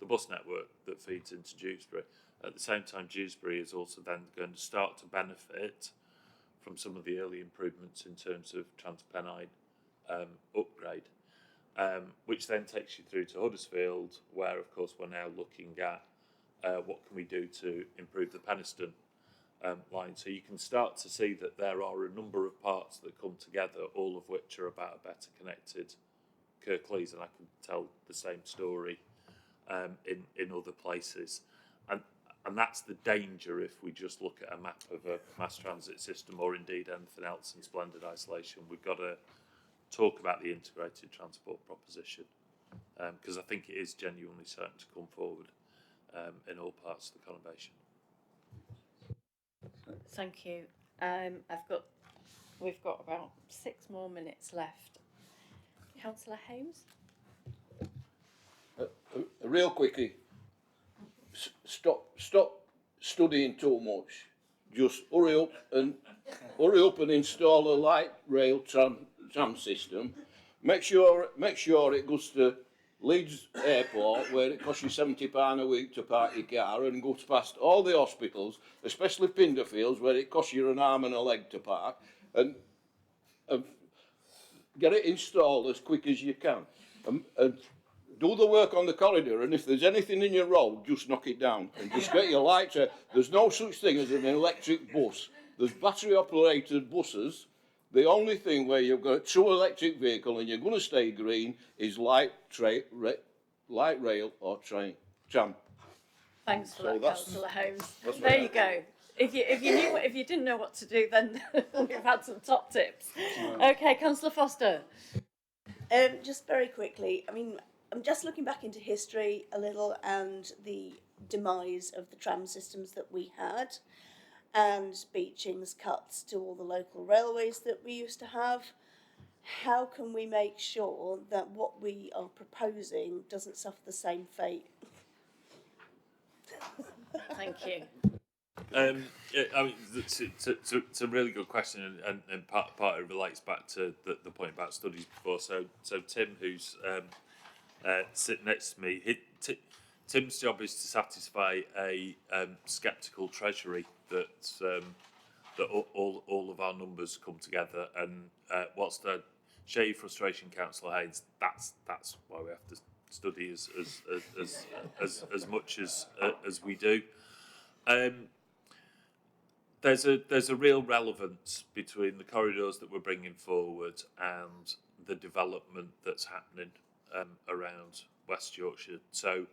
the bus network that feeds into Dewsbury. At the same time, Dewsbury is also then going to start to benefit from some of the early improvements in terms of Transpennine upgrade, which then takes you through to Huddersfield, where of course we're now looking at what can we do to improve the Penistone line. So you can start to see that there are a number of parts that come together, all of which are about a better connected Kirklees, and I can tell the same story in other places. And that's the danger if we just look at a map of a mass transit system or indeed anything else in splendid isolation. We've got to talk about the integrated transport proposition, because I think it is genuinely certain to come forward in all parts of the conurbation. Thank you. We've got about 6 more minutes left. Councillor Hames? Real quickie. Stop studying too much. Just hurry up and install a light rail tram system. Make sure it goes to Leeds Airport, where it costs you £70 a week to park your car, and goes past all the hospitals, especially Pinderfields, where it costs you an arm and a leg to park, and get it installed as quick as you can. And do the work on the corridor, and if there's anything in your road, just knock it down and just get your lights. There's no such thing as an electric bus. There's battery operated buses. The only thing where you've got a true electric vehicle and you're going to stay green is light rail or tram. Thanks for that, Councillor Holmes. There you go. If you didn't know what to do, then we've had some top tips. Okay, Councillor Foster. Just very quickly, I mean, I'm just looking back into history a little and the demise of the tram systems that we had, and Beeching's cuts to all the local railways that we used to have. How can we make sure that what we are proposing doesn't suffer the same fate? Thank you. I mean, it's a really good question, and part of it relates back to the point about studies before. So Tim, who's sitting next to me, Tim's job is to satisfy a sceptical treasury that all of our numbers come together, and whilst share your frustration, Councillor Haynes. That's why we have to study as much as we do. There's a real relevance between the corridors that we're bringing forward and the development that's happening around West Yorkshire. So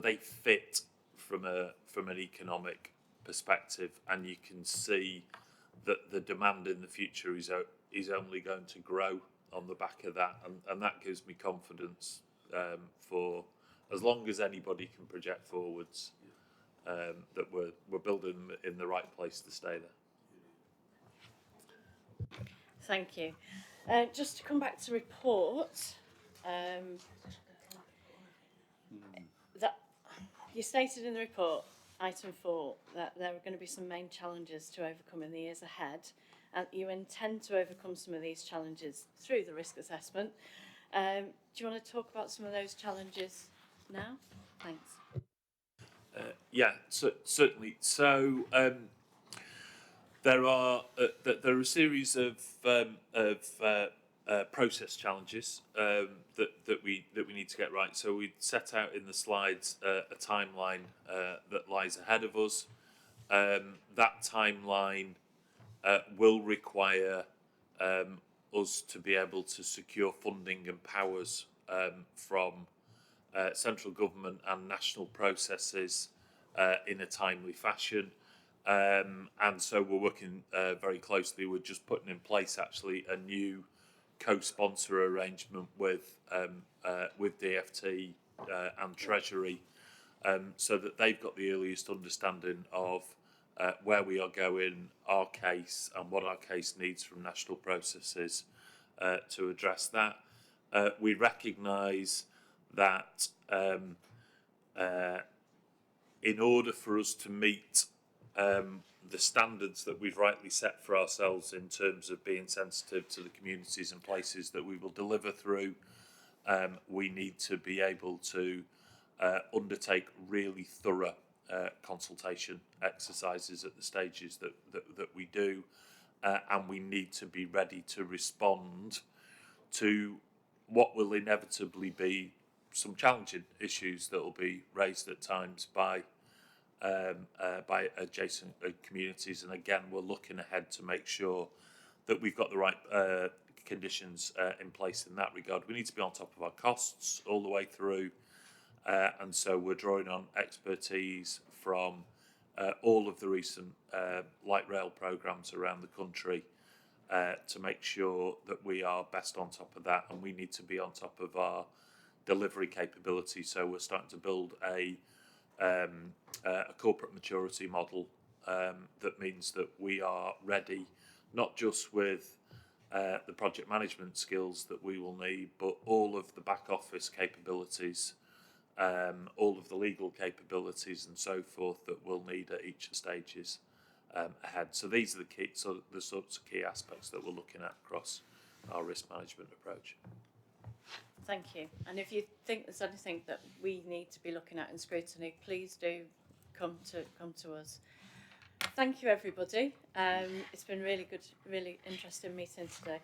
they fit from an economic perspective, and you can see that the demand in the future is only going to grow on the back of that, and that gives me confidence for as long as anybody can project forwards. That we're building them in the right place to stay there. Thank you. Just to come back to report, that you stated in the report, item 4, that there are going to be some main challenges to overcome in the years ahead, and you intend to overcome some of these challenges through the risk assessment. Do you want to talk about some of those challenges now? Thanks. Certainly. So there are a series of process challenges that we need to get right. So we set out in the slides a timeline that lies ahead of us. That timeline will require us to be able to secure funding and powers from central government and national processes in a timely fashion. And so we're working very closely. We're just putting in place actually a new co-sponsor arrangement with DFT and Treasury, so that they've got the earliest understanding of where we are going, our case, and what our case needs from national processes to address that. We recognise that in order for us to meet the standards that we've rightly set for ourselves in terms of being sensitive to the communities and places that we will deliver through, we need to be able to undertake really thorough consultation exercises at the stages that we do, and we need to be ready to respond to what will inevitably be some challenging issues that will be raised at times by adjacent communities. And again, we're looking ahead to make sure that we've got the right conditions in place in that regard. We need to be on top of our costs all the way through, and so we're drawing on expertise from all of the recent light rail programmes around the country to make sure that we are best on top of that, and we need to be on top of our delivery capability. So we're starting to build a corporate maturity model that means that we are ready, not just with the project management skills that we will need, but all of the back office capabilities, all of the legal capabilities and so forth that we'll need at each of the stages ahead. So these are the sorts of key aspects that we're looking at across our risk management approach. Thank you. And if you think there's anything that we need to be looking at in Scrutiny, please do come to us. Thank you, everybody. It's been really good, really interesting meeting today.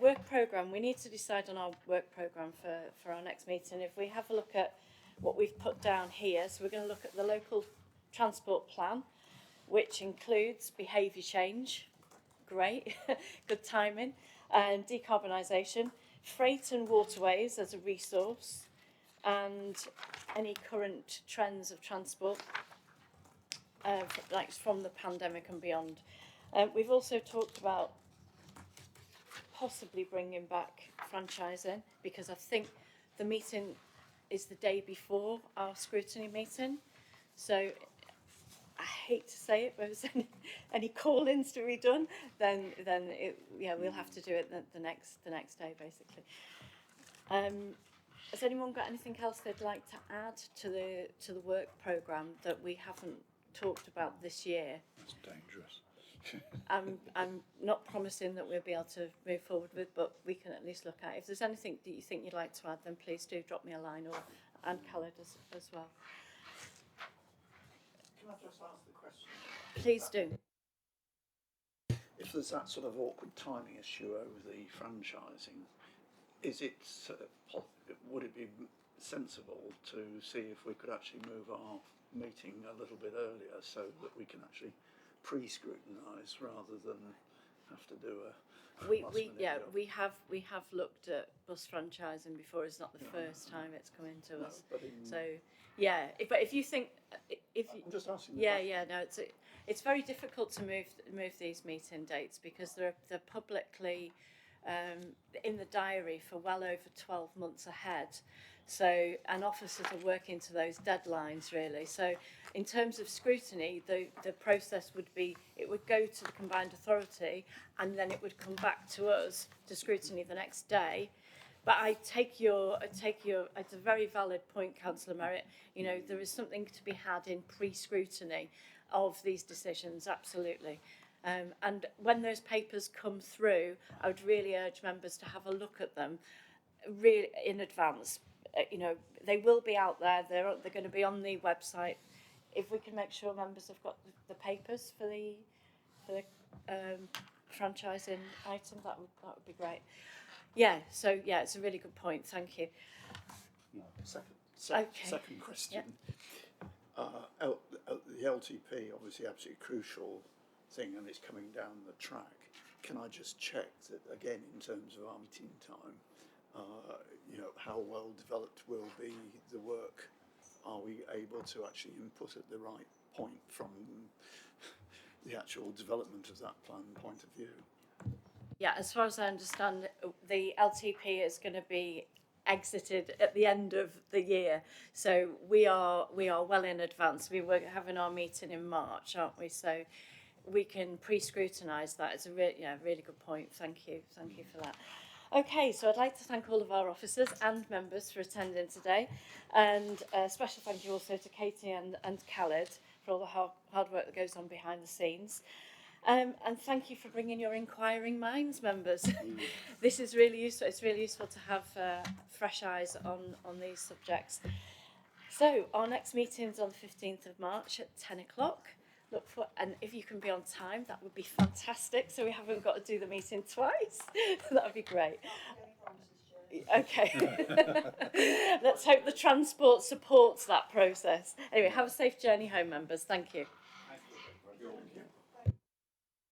Work programme. We need to decide on our work programme for our next meeting. If we have a look at what we've put down here, so we're going to look at the local transport plan, which includes behaviour change. Great, good timing. And decarbonisation. Freight and waterways as a resource, and any current trends of transport, like from the pandemic and beyond. We've also talked about possibly bringing back franchising, because I think the meeting is the day before our scrutiny meeting. So I hate to say it, but if there's any call-ins to be done, then we'll have to do it the next day, basically. Has anyone got anything else they'd like to add to the work programme that we haven't talked about this year? It's dangerous. I'm not promising that we'll be able to move forward with, but we can at least look at it. If there's anything that you think you'd like to add, then please do drop me a line, and Khaled as well. Can I just ask the question? Please do. If there's that sort of awkward timing issue over the franchising, is it would it be sensible to see if we could actually move our meeting a little bit earlier so that we can actually pre-scrutinise rather than have to do a job? we have looked at bus franchising before. It's not the first time it's come into us. So yeah, but if you think I'm just asking. It's very difficult to move these meeting dates because they're publicly in the diary for well over 12 months ahead. So, and officers are working to those deadlines really. So in terms of scrutiny, the process would be, it would go to the combined authority and then it would come back to us to scrutiny the next day. But it's a very valid point, Councillor Merritt. You know, there is something to be had in pre-scrutiny of these decisions, absolutely. And when those papers come through, I would really urge members to have a look at them really in advance. You know, they will be out there. They're going to be on the website. If we can make sure members have got the papers for the franchising item, that would be great. Yeah. So yeah, it's a really good point. Thank you. Second question. Yep. The LTP, obviously, absolutely crucial thing, and it's coming down the track. Can I just check that again in terms of our meeting time? You know, how well developed will be the work? Are we able to actually input at the right point from the actual development of that plan point of view? Yeah, as far as I understand, the LTP is going to be exited at the end of the year, so we are well in advance. We were having our meeting in March, aren't we? So we can pre-scrutinise that. It's a really good point. Thank you for that. Okay, so I'd like to thank all of our officers and members for attending today, and a special thank you also to Katie and Khaled for all the hard work that goes on behind the scenes. And thank you for bringing your inquiring minds, members. This is really useful. It's really useful to have fresh eyes on these subjects. So our next meeting is on the 15th of March at 10 o'clock. And if you can be on time, that would be fantastic. So we haven't got to do the meeting twice. That would be great. Okay. Let's hope the transport supports that process. Anyway, have a safe journey home, members. Thank you.